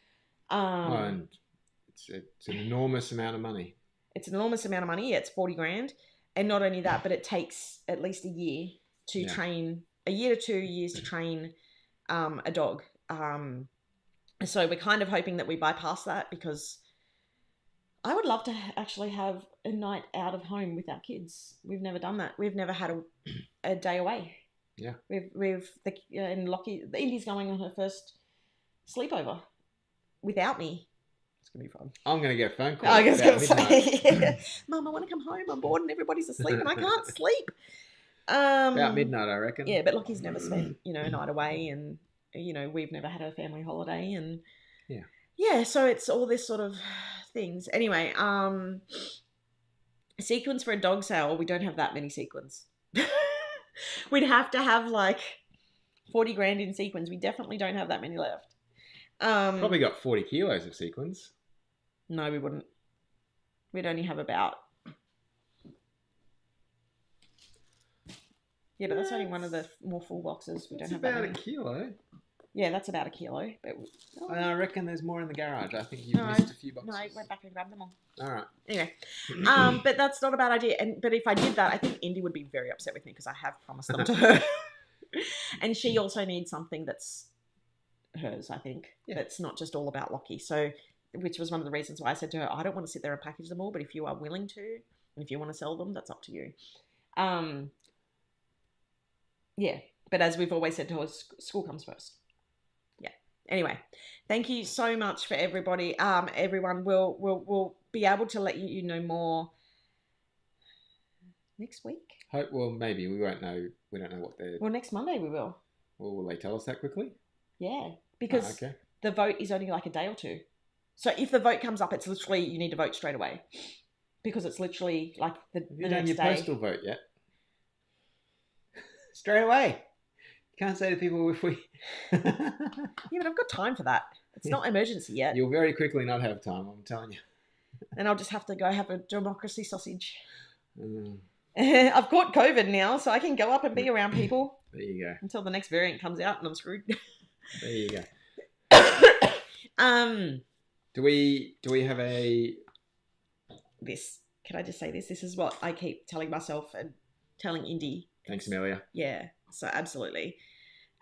And it's an enormous amount of money. It's an enormous amount of money. Yeah, it's 40 grand. And not only that, but it takes at least a year to train, a year to 2 years to train a dog. So we're kind of hoping that we bypass that, because I would love to actually have a night out of home with our kids. We've never done that. We've never had a day away. Yeah. And Lockie, Indy's going on her first sleepover without me. It's going to be fun. I'm going to get a phone call. I was going to say, Mum, I want to come home. I'm bored and everybody's asleep and I can't sleep. About midnight, I reckon. Yeah, but Lockie's never spent, a night away, and, we've never had a family holiday, and yeah, so it's all this sort of things. Anyway, sequins for a dog sale. We don't have that many sequins. We'd have to have like 40 grand in sequins. We definitely don't have that many left. Probably got 40 kilos of sequins. No, we wouldn't. We'd only have about. Yeah, but that's only one of the more full boxes. We don't have about that many. a kilo. Yeah, that's about a kilo. But I reckon there's more in the garage. I think you've missed a few boxes. No, I went back and grabbed them all. All right. Anyway, but that's not a bad idea. But if I did that, I think Indy would be very upset with me, because I have promised them to her. And she also needs something that's hers, I think. Yeah. It's not just all about Lockie. So, which was one of the reasons why I said to her, I don't want to sit there and package them all, but if you are willing to, and if you want to sell them, that's up to you. Yeah. But as we've always said to her, school comes first. Yeah. Anyway, thank you so much for everybody. Everyone will be able to let you know more next week. Well, maybe we won't know. We don't know what they're. Well, next Monday we will. Well, will they tell us that quickly? Yeah, because okay. the vote is only like a day or two. So if the vote comes up, it's literally you need to vote straight away, because it's literally like the Have you next done your day. postal vote yet? Straight away. You can't say to people if we. Yeah, but I've got time for that. It's not emergency yet. You'll very quickly not have time. I'm telling you. And I'll just have to go have a democracy sausage. Mm, I've caught COVID now, so I can go up and be around people there you go. until the next variant comes out and I'm screwed. There you go. Um, Do we have a? this. Can I just say this? This is what I keep telling myself and telling Indy. Thanks, Amelia. Yeah, so absolutely.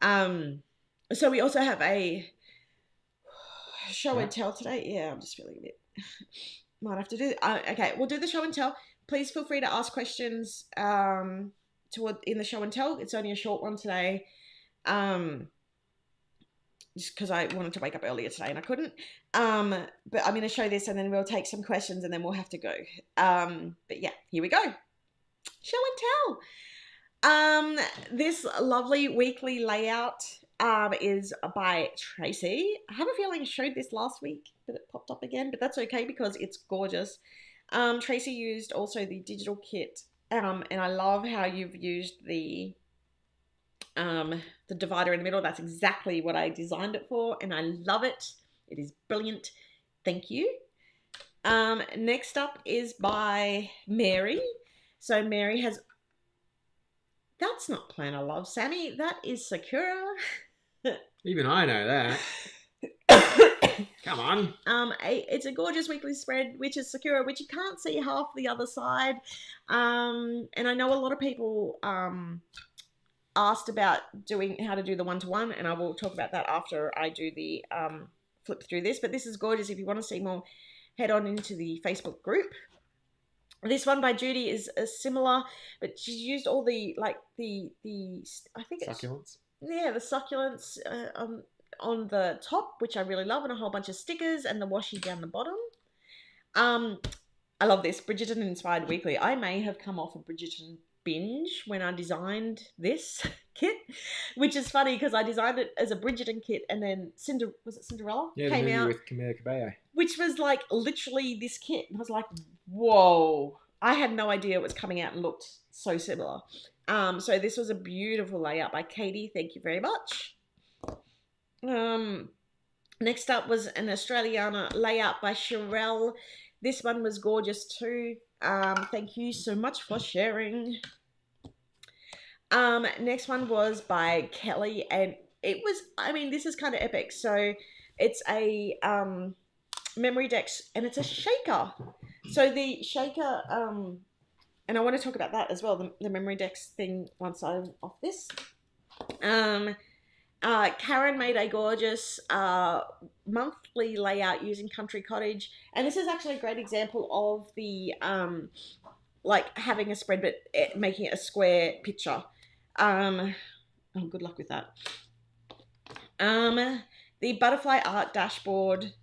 So we also have a show and tell today. Yeah, I'm just feeling a bit. Might have to do. Okay, we'll do the show and tell. Please feel free to ask questions in the show and tell. It's only a short one today. Just because I wanted to wake up earlier today and I couldn't. But I'm going to show this and then we'll take some questions and then we'll have to go. But yeah, here we go. Show and tell. This lovely weekly layout is by Tracy. I have a feeling I showed this last week, but it popped up again. But that's okay because it's gorgeous. Tracy used also the digital kit. And I love how you've used the divider in the middle. That's exactly what I designed it for, and I love it. It is brilliant. Thank you. Next up is by Mary. So Mary has. That's not Planner Love, Sammy. That is Sakura. Even I know that. Come on. It's a gorgeous weekly spread, which is Sakura, which you can't see half the other side. And I know a lot of people asked about how to do the one-to-one, and I will talk about that after I do the flip through this. But this is gorgeous. If you want to see more, head on into the Facebook group. This one by Judy is similar, but she's used all the I think it's Succulents. Yeah, the succulents on the top, which I really love, and a whole bunch of stickers and the washi down the bottom. I love this Bridgerton inspired weekly. I may have come off a Bridgerton binge when I designed this kit, which is funny because I designed it as a Bridgerton kit, and then Cinderella came out with Camilla Cabello, which was like literally this kit, and I was like, whoa, I had no idea it was coming out and looked so similar. So this was a beautiful layout by Katie. Thank you very much. Next up was an Australiana layout by Sherelle. This one was gorgeous too. Thank you so much for sharing. Next one was by Kelly, and it was, this is kind of epic. So it's a memory decks, and it's a shaker. So the shaker, and I want to talk about that as well, the memory decks thing once I'm off this. Karen made a gorgeous monthly layout using Country Cottage, and this is actually a great example of the like having a spread but making it a square picture. Good luck with that. The butterfly art dashboard.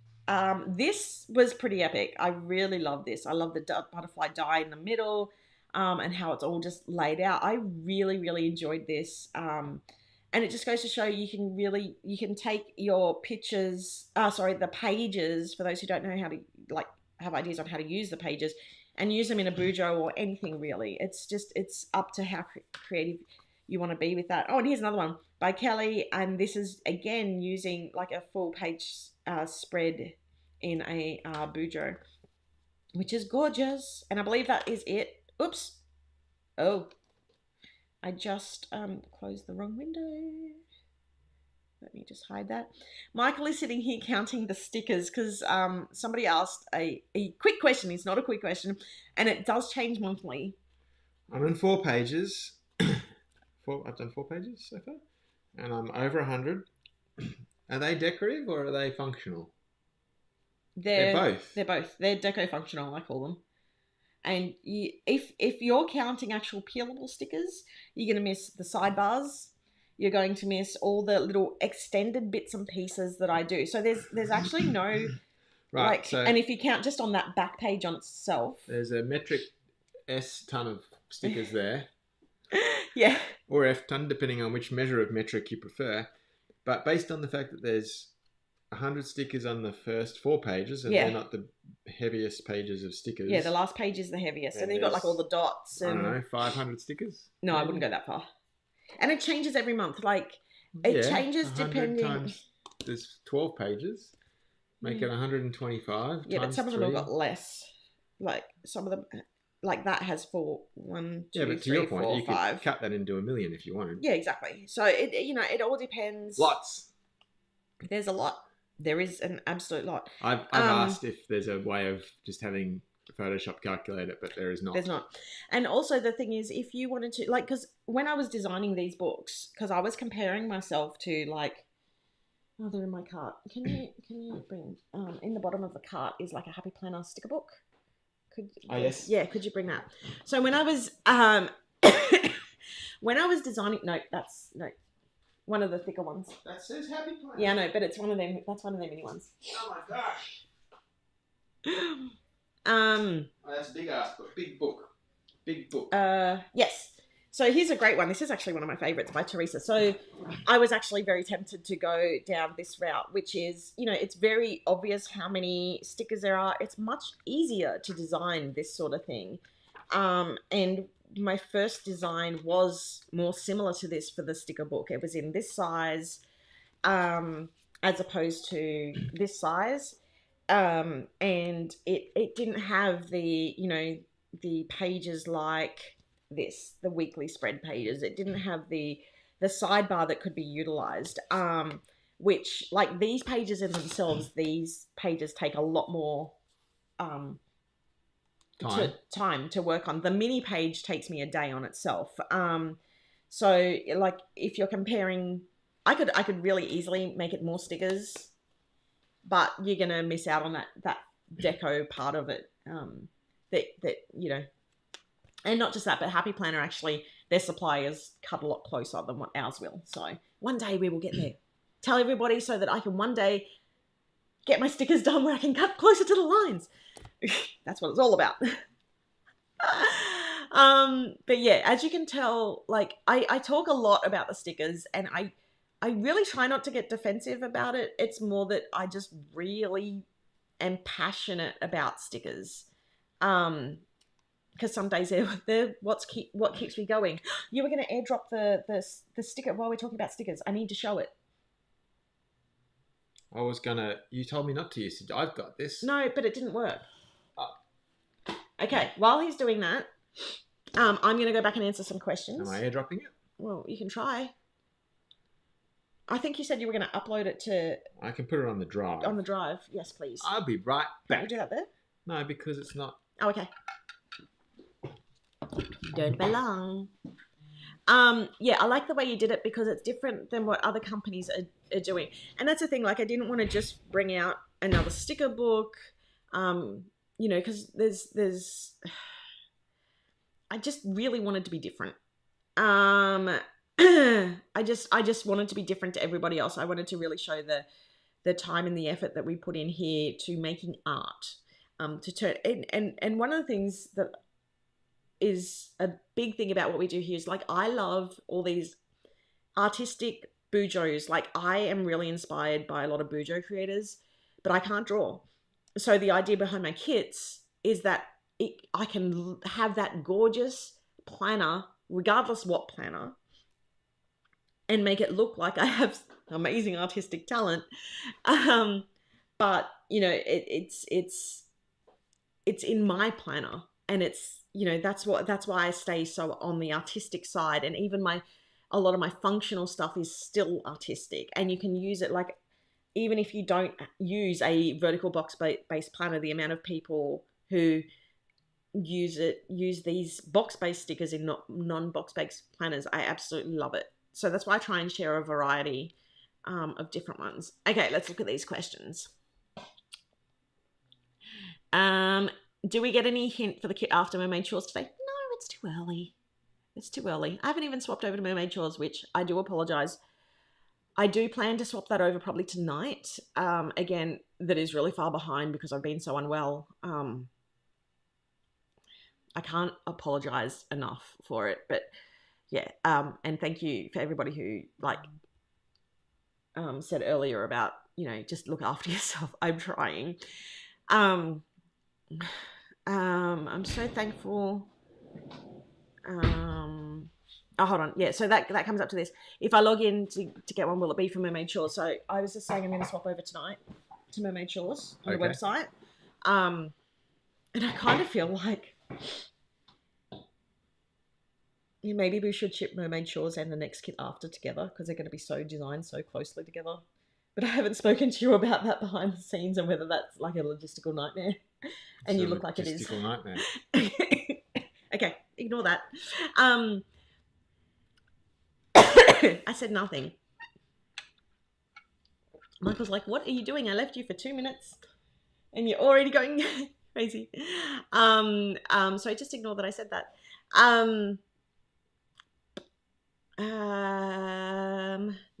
This was pretty epic. I really love this. I love the butterfly die in the middle, and how it's all just laid out. I really, really enjoyed this. And it just goes to show you can take your pictures, the pages, for those who don't know how to, have ideas on how to use the pages, and use them in a Bujo or anything really. It's up to how creative you want to be with that. Oh, and here's another one by Kelly, and this is again using like a full page spread in a Bujo, which is gorgeous. And I believe that is it. Oops. Oh. I just closed the wrong window. Let me just hide that. Michael is sitting here counting the stickers because somebody asked a quick question. It's not a quick question, and it does change monthly. I'm in 4 pages. I've done 4 pages so far, and I'm over 100. Are they decorative or are they functional? They're both. They're both. They're deco functional, I call them. And if you're counting actual peelable stickers, you're going to miss the sidebars. You're going to miss all the little extended bits and pieces that I do. So there's actually no Right. So and if you count just on that back page on itself, there's a metric S ton of stickers there, yeah, or F ton, depending on which measure of metric you prefer. But based on the fact that there's 100 stickers on the first 4 pages, and Yeah. they're not the heaviest pages of stickers. yeah, the last page is the heaviest, and And then you've got like all the dots. I And don't know, 500 stickers. no, I maybe? wouldn't go that far. And it changes every month. Like it changes 100 depending. times, there's 12 pages. Make it 125. Yeah, but times some of them have 3. got less. Like some of them, like that has 4, 1, 2, Yeah, but to 3, your point, 4, you 5. could cut that into 1,000,000 if you wanted. Yeah, exactly. So it it all depends. Lots. There's a lot. There is an absolute lot. I've asked if there's a way of just having Photoshop calculate it, but there is not. There's not. And also the thing is, if you wanted to, like, because when I was designing these books, because I was comparing myself to like, oh, they're in my cart. Can you bring in the bottom of the cart is like a Happy Planner sticker book. Could Oh, yes. Yeah, could you bring that? So when I was when I was designing, no, one of the thicker ones. That says Happy Planner. Yeah, no, but it's one of them. That's one of them mini ones. Oh my gosh. Um. Oh, that's a big ass book. Big book. Big book. Yes. So here's a great one. This is actually one of my favorites by Teresa. So I was actually very tempted to go down this route, which is, it's very obvious how many stickers there are. It's much easier to design this sort of thing. And my first design was more similar to this for the sticker book. It was in this size, as opposed to this size. And it didn't have the pages like this, the weekly spread pages. It didn't have the sidebar that could be utilized, which, like, these pages in themselves, these pages take a lot more time to work on. The mini page takes me a day on itself. So like, if you're comparing, I could really easily make it more stickers, but you're gonna miss out on that deco part of it. And not just that, but Happy Planner, actually, their suppliers cut a lot closer than what ours will. So one day we will get there. Tell everybody so that I can one day get my stickers done where I can cut closer to the lines. That's what it's all about. But yeah, as you can tell, like, I talk a lot about the stickers, and I really try not to get defensive about it. It's more that I just really am passionate about stickers. Because some days they're what keeps me going. You were going to airdrop the sticker while we're talking about stickers. I need to show it. I was gonna. You told me not to use it. I've got this. No, but it didn't work. Oh. Okay, while he's doing that, I'm going to go back and answer some questions. Am I airdropping it? Well, you can try. I think you said you were going to upload it to... I can put it on the drive. On the drive. Yes, please. I'll be right Can back. we do that there? No, because it's not. Oh, okay. Don't belong. Yeah, I like the way you did it because it's different than what other companies are doing. And that's the thing, like, I didn't want to just bring out another sticker book, because there's I just really wanted to be different. I just wanted to be different to everybody else. I wanted to really show the time and the effort that we put in here to making art, to turn, and one of the things that is a big thing about what we do here is, like, I love all these artistic bujos. Like, I am really inspired by a lot of bujo creators, but I can't draw. So the idea behind my kits is that I can have that gorgeous planner, regardless what planner, and make it look like I have amazing artistic talent. But it's in my planner, and it's, that's why I stay so on the artistic side. And even a lot of my functional stuff is still artistic, and you can use it, like, even if you don't use a vertical box-based planner, the amount of people who use these box-based stickers in non-box-based planners, I absolutely love it. So that's why I try and share a variety of different ones. Okay, let's look at these questions. Do we get any hint for the kit after Mermaid Shores today? No, it's too early. It's too early. I haven't even swapped over to Mermaid Shores, which I do apologise. I do plan to swap that over probably tonight. Again, that is really far behind because I've been so unwell. I can't apologise enough for it, but yeah. And thank you for everybody who said earlier about, just look after yourself. I'm trying. I'm so thankful. Oh, hold on. Yeah, so that comes up to this. If I log in to get one, will it be for Mermaid Shores? So I was just saying I'm going to swap over tonight to Mermaid Shores on the website. And I kind of feel like maybe we should ship Mermaid Shores and the next kit after together because they're going to be so designed so closely together. But I haven't spoken to you about that behind the scenes and whether that's like a logistical nightmare. And you look like it is. Logistical nightmare. Okay, ignore that. I said nothing. Michael's like, what are you doing? I left you for 2 minutes and you're already going crazy. So just ignore that I said that.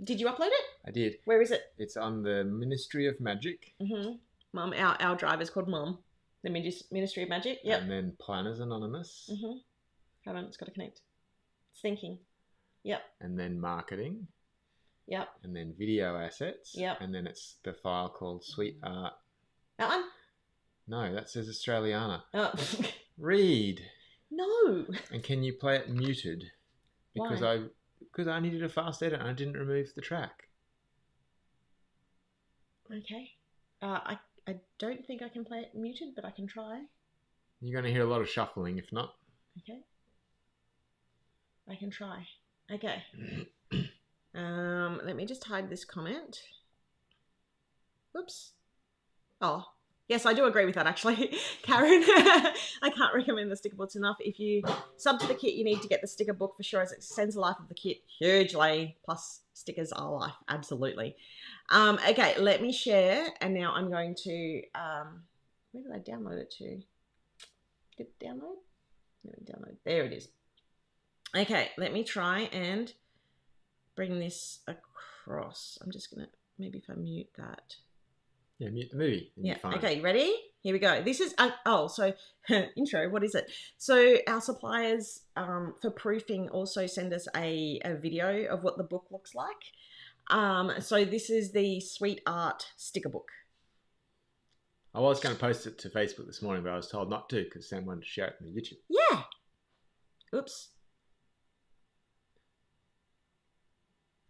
Did you upload it? I did. Where is it? It's on the Ministry of Magic. Mm-hmm. Mum, our driver's called Mum. The Ministry of Magic. Yep. And then Planners Anonymous. Mm-hmm. Hold on, it's got to connect. It's thinking. Yep. And then Marketing. Yep. And then Video Assets. Yep. And then it's the file called Sweet Art. That one? No, that says Australiana. Oh. Read. No. And can you play it muted? Because Why? I needed a fast edit and I didn't remove the track. Okay. I don't think I can play it muted, but I can try. You're going to hear a lot of shuffling, if not. Okay. I can try. Okay. Let me just hide this comment. Whoops. Oh, yes, I do agree with that, actually. Karen, I can't recommend the sticker books enough. If you sub to the kit, you need to get the sticker book for sure, as it extends the life of the kit hugely. Plus, stickers are life, absolutely. Okay, let me share. And now I'm going to, where did I download it to? Did it download? Let me download. There it is. Okay, let me try and bring this across. I'm just going to, maybe if I mute that. Yeah, mute the movie. Yeah. Okay, you ready? Here we go. This is, so intro, what is it? So our suppliers for proofing also send us a video of what the book looks like. So this is the Sweet Art sticker book. I was going to post it to Facebook this morning, but I was told not to because Sam wanted to share it on YouTube. Yeah. Oops.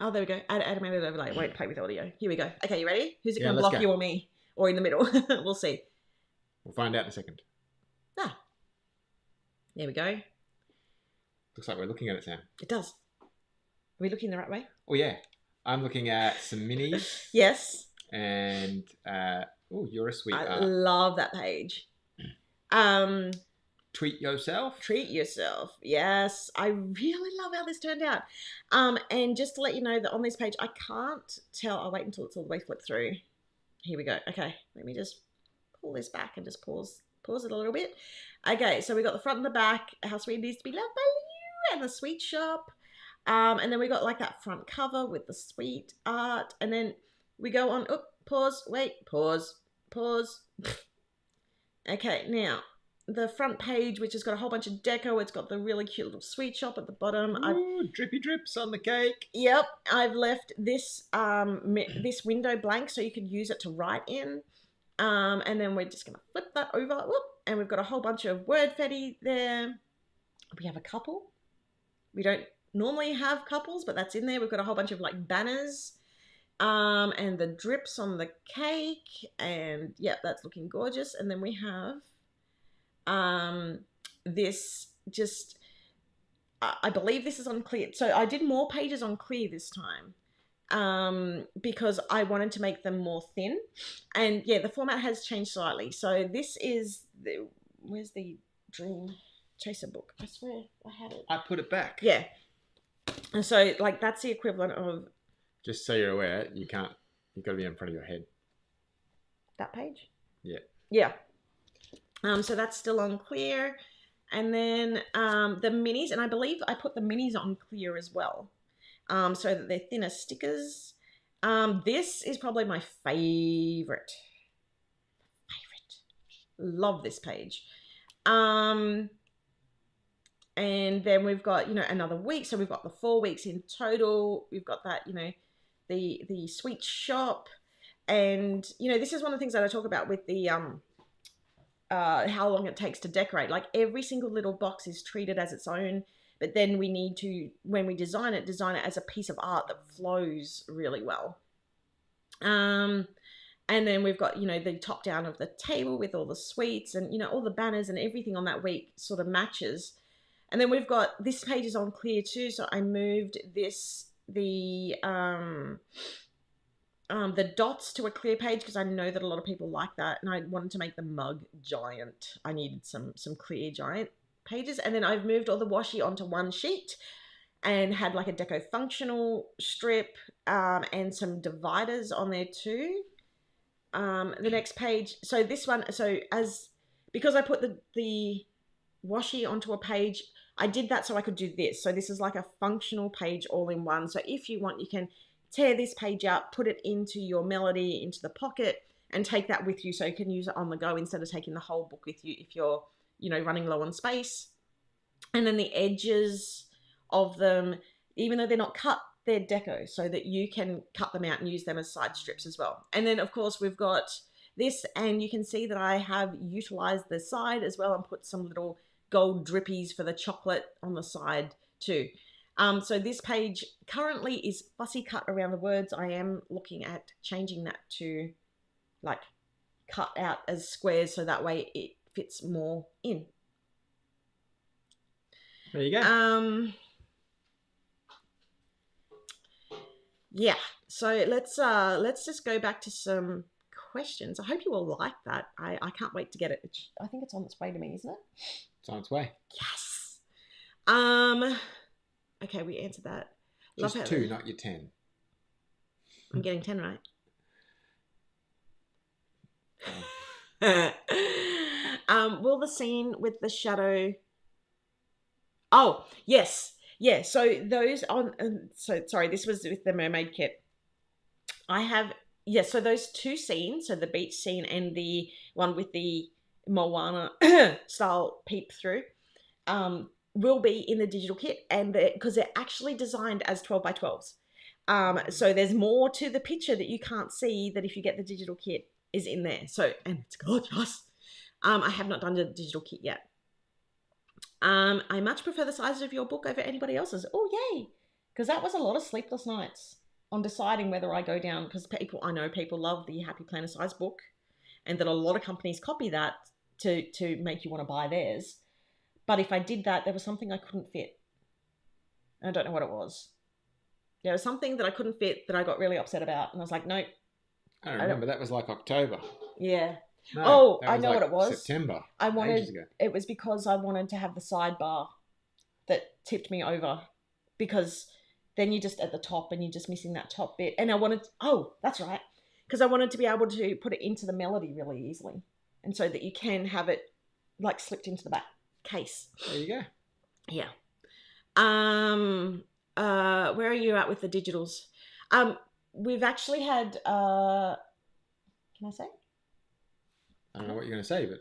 Oh, there we go. Animated overlay. Won't play with audio. Here we go. Okay, you ready? Who's it going to block, you or me? Or in the middle? We'll see. We'll find out in a second. Ah. There we go. Looks like we're looking at it, Sam. It does. Are we looking the right way? Oh, yeah. I'm looking at some minis. Yes. And, you're a sweet I art. love that page. Treat yourself. Treat yourself. Yes. I really love how this turned out. And just to let you know that on this page, I can't tell. I'll wait until it's all the way flipped through. Here we go. Okay. Let me just pull this back and just pause it a little bit. Okay. So we got the front and the back, how sweet it is to be loved by you, and the sweet shop. And then we got like that front cover with the sweet art. And then we go on, pause. Okay. Now, the front page, which has got a whole bunch of deco. It's got the really cute little sweet shop at the bottom. Ooh, drippy drips on the cake. Yep, I've left this this window blank so you could use it to write in. And then we're just going to flip that over. Whoop, and we've got a whole bunch of word fetty there. We have a couple. We don't normally have couples, but that's in there. We've got a whole bunch of like banners. And the drips on the cake. And yeah, that's looking gorgeous. And then we have this just, I believe this is on clear. So I did more pages on clear this time because I wanted to make them more thin. And yeah, the format has changed slightly. So this is the, where's the Dream Chaser book? I swear I had it. I put it back. Yeah. And so like that's the equivalent of Just so you're aware, you've got to be in front of your head. That page? Yeah. Yeah. So that's still on clear. And then the minis, and I believe I put the minis on clear as well, so that they're thinner stickers. This is probably my favorite. Love this page. And then we've got, another week. So we've got the 4 weeks in total. We've got that, the sweet shop. And, this is one of the things that I talk about with the how long it takes to decorate. Like every single little box is treated as its own, but then we need to, when we design it as a piece of art that flows really well. And then we've got, the top down of the table with all the sweets and, all the banners and everything on that week sort of matches. And then we've got, this page is on clear too. So I moved the dots to a clear page because I know that a lot of people like that, and I wanted to make the mug giant. I needed some clear giant pages, and then I've moved all the washi onto one sheet and had like a deco functional strip and some dividers on there too. The next page, so this one, because I put the washi onto a page, I did that so I could do this. So this is like a functional page all in one. So if you want, you can tear this page out, put it into your melody, into the pocket, and take that with you so you can use it on the go instead of taking the whole book with you if you're, running low on space. And then the edges of them, even though they're not cut, they're deco so that you can cut them out and use them as side strips as well. And then, of course, we've got this, and you can see that I have utilized the side as well and put some little gold drippies for the chocolate on the side too. So this page currently is fussy cut around the words. I am looking at changing that to like cut out as squares so that way it fits more in. There you go. Yeah. So let's just go back to some questions. I hope you all like that. I can't wait to get it. I think it's on its way to me, isn't it? It's on its way. Yes. Okay, we answered that. Just 2, not your 10. I'm getting 10 right. Will the scene with the shadow... Oh, yes. Yeah, so those on... sorry, this was with the mermaid kit. I have... Yeah, so those 2 scenes, so the beach scene and the one with the Moana style peep through, will be in the digital kit, and because they're actually designed as 12 by 12s. So there's more to the picture that you can't see that if you get the digital kit is in there. So, and it's gorgeous. I have not done the digital kit yet. I much prefer the size of your book over anybody else's. Oh, yay. Because that was a lot of sleepless nights on deciding whether I go down, because I know people love the Happy Planner size book, and that a lot of companies copy that to make you want to buy theirs. But if I did that, there was something I couldn't fit. I don't know what it was. There was something that I couldn't fit that I got really upset about. And I was like, nope. I don't remember. That was like October. Yeah. No, I know like what it was. September. Ages ago. It was because I wanted to have the sidebar that tipped me over. Because then you're just at the top and you're just missing that top bit. And I wanted... that's right. Because I wanted to be able to put it into the melody really easily. And so that you can have it like slipped into the back case. There you go. Yeah. Where are you at with the digitals? We've actually had can I say? I don't know what you're going to say, but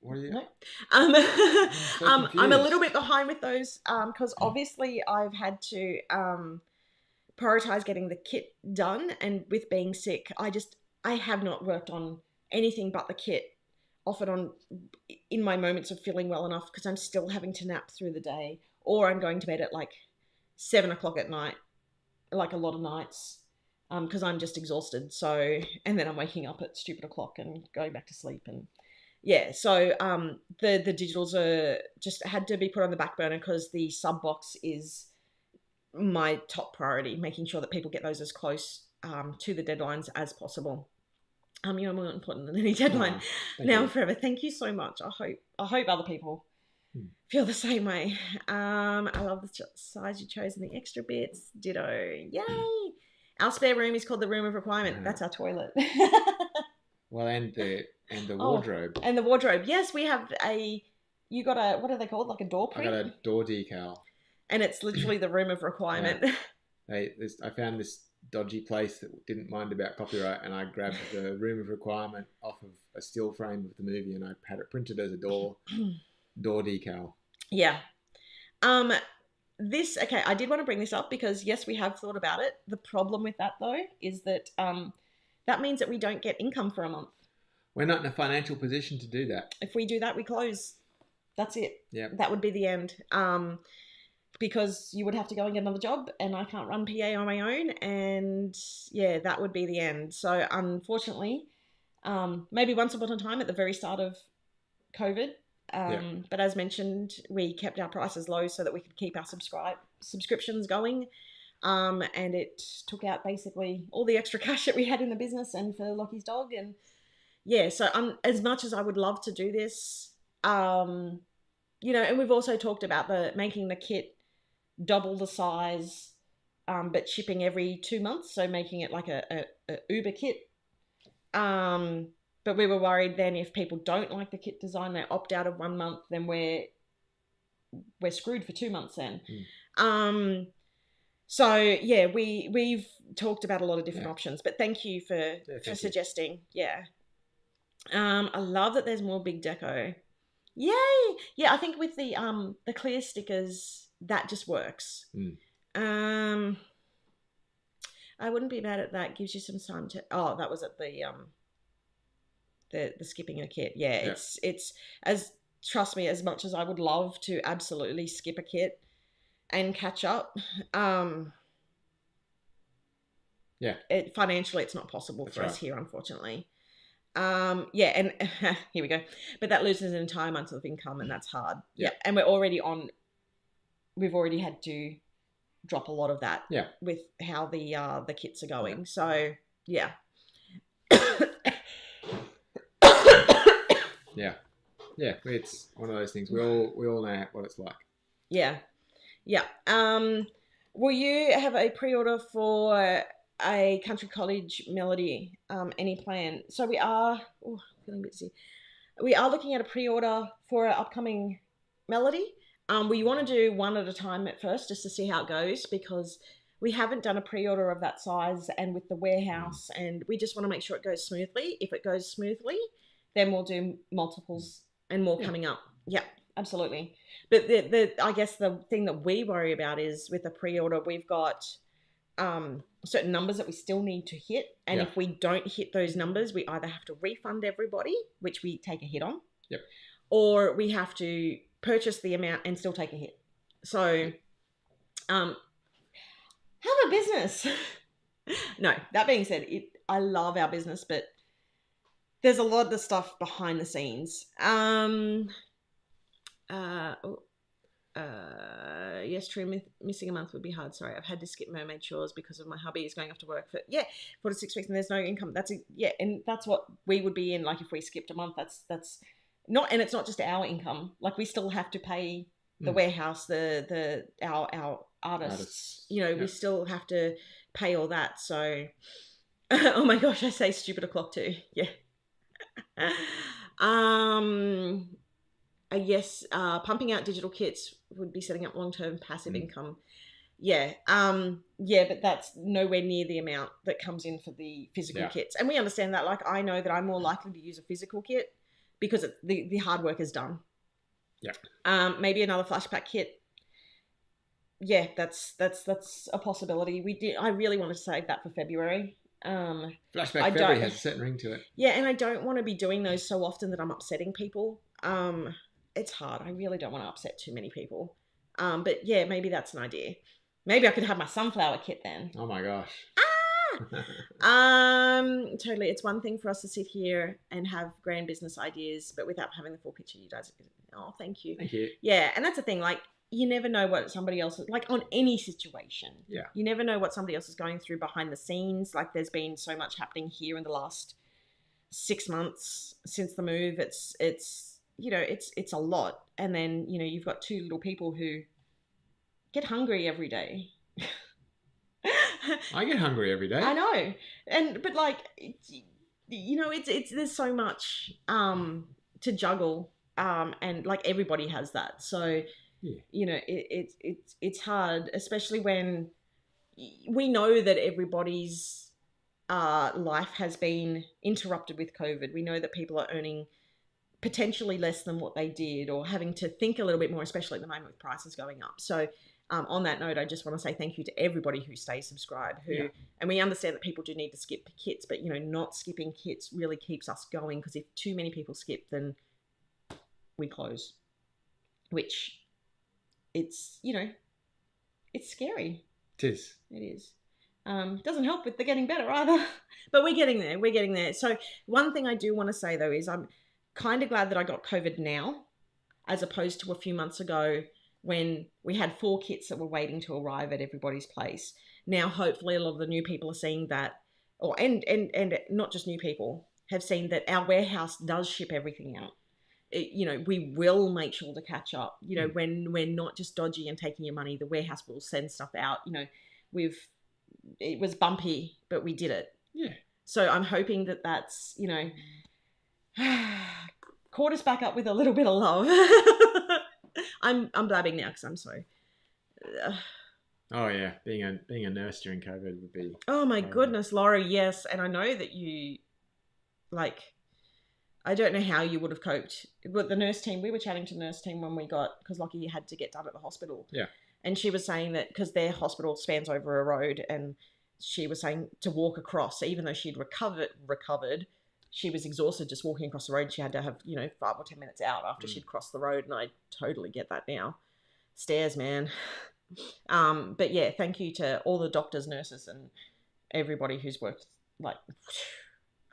what are you? No. So I'm a little bit behind with those because obviously I've had to prioritize getting the kit done, and with being sick, I have not worked on anything but the kit off and on in my moments of feeling well enough, because I'm still having to nap through the day, or I'm going to bed at like 7 o'clock at night, like a lot of nights, because I'm just exhausted. So, and then I'm waking up at stupid o'clock and going back to sleep. And yeah, so the digitals are just had to be put on the back burner because the sub box is my top priority, making sure that people get those as close to the deadlines as possible. You're more important than any deadline now and forever. Thank you so much. I hope other people Feel the same way. I love the size you chose and the extra bits. Ditto. Yay! Our spare room is called the room of requirement. That's our toilet. Well, and the Oh, wardrobe. and the wardrobe. Yes, we have a. You got a, what are they called? Like a door I print? got a door decal. And it's literally the room of requirement. I found this dodgy place that didn't mind about copyright, and I grabbed the room of requirement off of a still frame of the movie, and I had it printed as a door decal. Yeah. Okay, I did want to bring this up because yes, we have thought about it. The problem with that though is that that means that we don't get income for a month. We're not in a financial position to do that. If we do that, we close. That's it. Yeah. That would be the end. Because you would have to go and get another job, and I can't run PA on my own, and yeah, that would be the end. So unfortunately, maybe once upon a time at the very start of COVID, but as mentioned, we kept our prices low so that we could keep our subscriptions going, and it took out basically all the extra cash that we had in the business and for Lockie's dog, and yeah, so as much as I would love to do this, and we've also talked about making the kit double the size, but shipping every 2 months, so making it like a Uber kit. But we were worried then if people don't like the kit design, they opt out of 1 month, then we're screwed for 2 months then. So yeah, we've talked about a lot of different options, but thank you for suggesting. Yeah. I love that there's more big deco. Yay! Yeah, I think with the clear stickers, that just works. I wouldn't be mad at that. Gives you some time to. Oh, that was at the skipping a kit. Yeah, it's as, trust me, as much as I would love to absolutely skip a kit and catch up. Financially, it's not possible for us here, unfortunately. And here we go. But that loses an entire month of income, and that's hard. Yeah, and we've already had to drop a lot of that. Yeah, with how the kits are going. So yeah. Yeah, it's one of those things. We all know what it's like. Yeah. Will you have a pre-order for a country college melody? Any plan? So we are. Oh, feeling a bit dizzy. We are looking at a pre-order for an upcoming melody. We want to do one at a time at first, just to see how it goes, because we haven't done a pre-order of that size and with the warehouse, and we just want to make sure it goes smoothly. If it goes smoothly, then we'll do multiples and more coming up. Yeah, absolutely. But I guess the thing that we worry about is with the pre-order, we've got certain numbers that we still need to hit, and if we don't hit those numbers, we either have to refund everybody, which we take a hit on, or we have to purchase the amount and still take a hit. So have a business. No, that being said, I love our business, but there's a lot of the stuff behind the scenes. Yes, true. Missing a month would be hard. Sorry, I've had to skip Mermaid Shores because of my hubby is going off to work for 4 to 6 weeks, and there's no income. And that's what we would be in. Like if we skipped a month, that's not, and it's not just our income. Like we still have to pay the warehouse, our artists. We still have to pay all that. So, oh my gosh, I say stupid o'clock too. Yeah. Yes, pumping out digital kits would be setting up long-term passive income. Yeah, but that's nowhere near the amount that comes in for the physical kits. And we understand that. Like, I know that I'm more likely to use a physical kit because the hard work is done. Yeah. Maybe another flashback kit. Yeah, that's a possibility. I really want to save that for February. Flashback February has a certain ring to it. Yeah, and I don't want to be doing those so often that I'm upsetting people. It's hard. I really don't want to upset too many people. But yeah, maybe that's an idea. Maybe I could have my sunflower kit then. Oh my gosh. Totally. It's one thing for us to sit here and have grand business ideas, but without having the full picture, you guys. Oh, thank you. Thank you. Yeah, and that's the thing. Like, you never know what somebody else is like on any situation. Yeah. You never know what somebody else is going through behind the scenes. Like, there's been so much happening here in the last 6 months since the move. It's it's a lot. And then, you've got two little people who get hungry every day. I get hungry every day. I know. But like, it's there's so much to juggle. And like everybody has that. So, yeah. it's hard, especially when we know that everybody's life has been interrupted with COVID. We know that people are earning potentially less than what they did, or having to think a little bit more, especially at the moment with prices going up. So on that note, I just want to say thank you to everybody who stays subscribed, and we understand that people do need to skip kits, but not skipping kits really keeps us going, because if too many people skip, then we close, which it's scary. It is. It is. Doesn't help with the getting better either, but we're getting there. So one thing I do want to say though is I'm kind of glad that I got COVID now, as opposed to a few months ago when we had 4 kits that were waiting to arrive at everybody's place. Now, hopefully a lot of the new people are seeing that, and not just new people, have seen that our warehouse does ship everything out. We will make sure to catch up. When we're not just dodgy and taking your money, the warehouse will send stuff out. It was bumpy, but we did it. Yeah. So I'm hoping that that's, caught us back up with a little bit of love. I'm blabbing now because I'm sorry. Oh yeah, being a nurse during COVID would be. Oh my goodness, Laurie, yes, and I know that you, I don't know how you would have coped. But the nurse team, we were chatting to the nurse team when we because Lockie had to get done at the hospital. Yeah. And she was saying that because their hospital spans over a road, and she was saying to walk across, even though she'd recovered, she was exhausted just walking across the road. She had to have, 5 or 10 minutes out after she'd crossed the road. And I totally get that now. Stairs, man. But yeah, thank you to all the doctors, nurses, and everybody who's worked.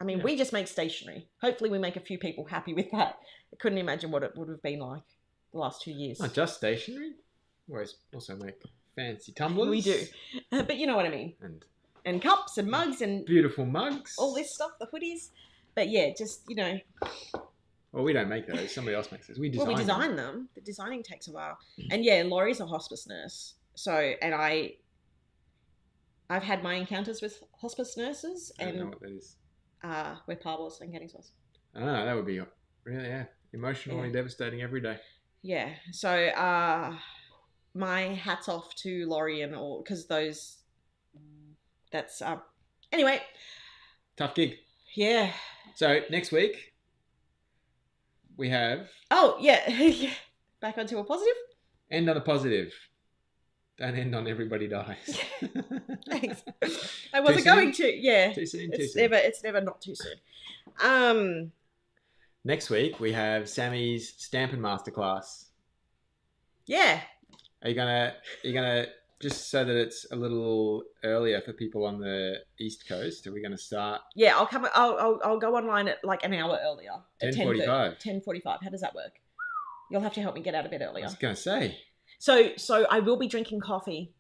We just make stationery. Hopefully we make a few people happy with that. I couldn't imagine what it would have been like the last 2 years. Not just stationery. We also make fancy tumblers. We do. But you know what I mean. And cups and mugs and beautiful mugs. All this stuff, the hoodies. But yeah, just, Well, we don't make those. Somebody else makes those. We design them. The designing takes a while. And yeah, Laurie's a hospice nurse. So, and I've had my encounters with hospice nurses. I don't know what that is. We're Pablos and Getting-Sauce. That would be really, emotionally devastating every day. Yeah. So, my hats off to Laurie and all, because that's, anyway. Tough gig. Yeah. So next week we have. Oh yeah. Back onto a positive. End on a positive. Don't end on everybody dies. Thanks. I wasn't going to. Yeah. Too soon. It's never not too soon. Next week we have Sammy's Stampin' Masterclass. Yeah. Are you gonna just so that it's a little earlier for people on the East Coast? Are we gonna start? Yeah, I'll come. I'll go online at like an hour earlier. 10:45. 10:45. How does that work? You'll have to help me get out a bit earlier. I was gonna say. So I will be drinking coffee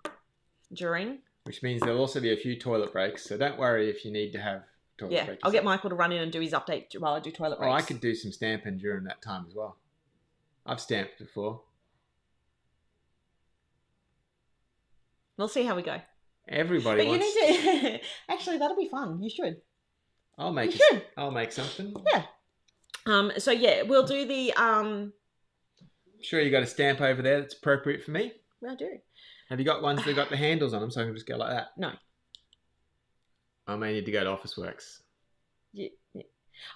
during. Which means there'll also be a few toilet breaks. So don't worry if you need to have toilet breaks. I'll get Michael to run in and do his update while I do toilet breaks. Oh, I could do some stamping during that time as well. I've stamped before. We'll see how we go. Everybody wants. You need to. Actually, that'll be fun. You should. I'll make something. Yeah. So yeah, we'll do the. Sure, you got a stamp over there that's appropriate for me. I do. Have you got ones that got the handles on them, so I can just go like that? No. I may need to go to Officeworks. Yeah.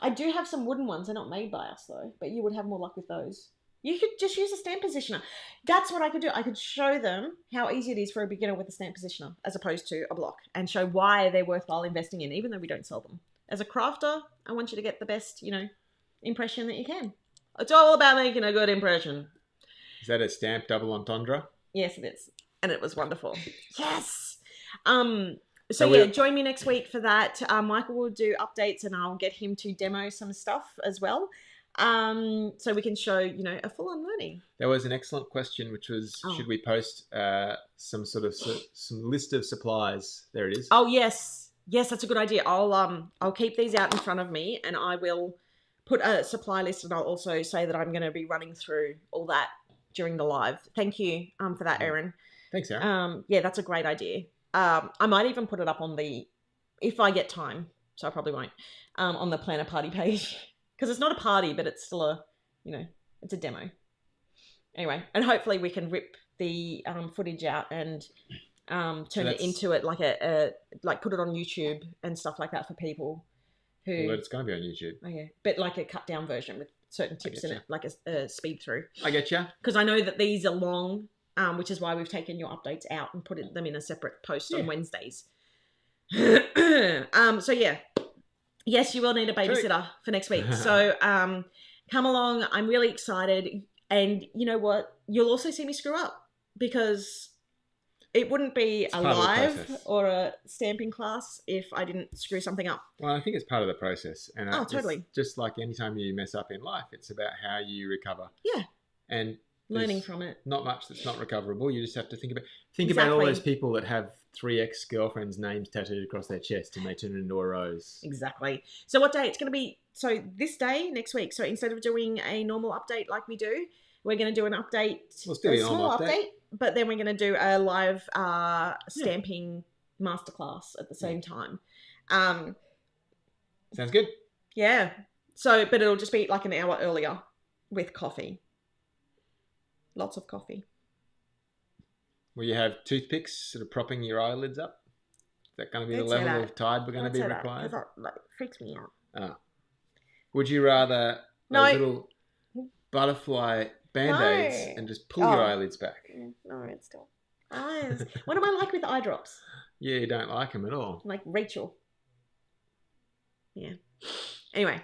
I do have some wooden ones. They're not made by us though, but you would have more luck with those. You could just use a stamp positioner. That's what I could do. I could show them how easy it is for a beginner with a stamp positioner as opposed to a block, and show why they're worthwhile investing in, even though we don't sell them. As a crafter, I want you to get the best, impression that you can. It's all about making a good impression. Is that a stamp double entendre? Yes, it is. And it was wonderful. Yes! Join me next week for that. Michael will do updates and I'll get him to demo some stuff as well. So we can show, a full-on learning. There was an excellent question, which was, should we post some list of supplies? There it is. Oh, yes. Yes, that's a good idea. I'll keep these out in front of me and I will put a supply list, and I'll also say that I'm going to be running through all that during the live. Thank you for that, Erin. Thanks, Aaron. Yeah, that's a great idea. I might even put it up on if I get time, so I probably won't, on the planner party page, because it's not a party, but it's still it's a demo. Anyway, and hopefully we can rip the footage out and turn it into it like like put it on YouTube and stuff like that for people who. Well, it's going to be on YouTube. Oh yeah, but like a cut down version with certain tips in it, like a speed through. I get you. Because I know that these are long, which is why we've taken your updates out and put them in a separate post on Wednesdays. So yeah, yes, you will need a babysitter for next week. So come along. I'm really excited, and you know what? You'll also see me screw up because it wouldn't be a live or a stamping class if I didn't screw something up. Well, I think it's part of the process. And totally. Just like anytime you mess up in life, it's about how you recover. Yeah. And learning from it. Not much that's not recoverable. You just have to think about all those people that have 3 ex-girlfriends' names tattooed across their chest and they turn it into a rose. Exactly. So what day? It's going to be, so this day, next week. So instead of doing a normal update like we do, we're going to do an update. We'll still do a small update. But then we're going to do a live stamping masterclass at the same time. Sounds good. Yeah. So, but it'll just be like an hour earlier with coffee. Lots of coffee. Will you have toothpicks sort of propping your eyelids up? Is that going to be the level of tide we're going to be required? That freaks me out. Oh. Would you rather those little butterfly Band-Aids and just pull your eyelids back? No, it's still eyes. What am I like with eye drops? Yeah, you don't like them at all. Like Rachel. Yeah. Anyway,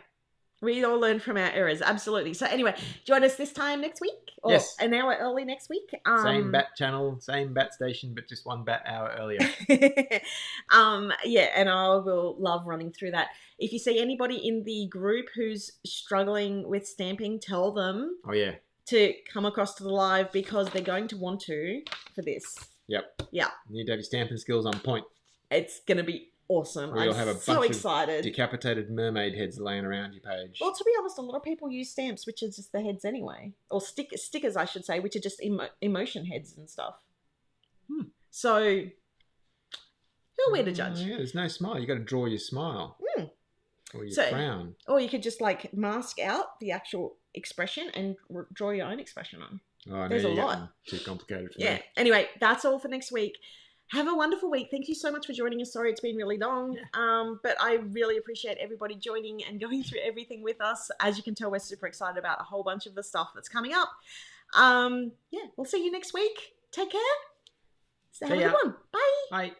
we all learn from our errors. Absolutely. So anyway, join us this time next week. Or yes. An hour early next week. Same bat channel, same bat station, but just 1 bat hour earlier. Yeah, and I will love running through that. If you see anybody in the group who's struggling with stamping, tell them. Oh, yeah. To come across to the live because they're going to want to for this. Yep. Yeah. You need to have your stamping skills on point. It's going to be awesome. Or you'll have a bunch excited. Of decapitated mermaid heads laying around your page. Well, to be honest, a lot of people use stamps, which is just the heads anyway. Or stickers, I should say, which are just emotion heads and stuff. So, who are we to judge? Yeah, there's no smile. You got to draw your smile. Or your frown. Or you could just like mask out the actual expression and draw your own expression on. Oh, there's a lot. Too complicated for me. Yeah. Anyway, that's all for next week. Have a wonderful week. Thank you so much for joining us. Sorry it's been really long, but I really appreciate everybody joining and going through everything with us. As you can tell, we're super excited about a whole bunch of the stuff that's coming up. Yeah, we'll see you next week. Take care. Have a good one. Bye. Bye.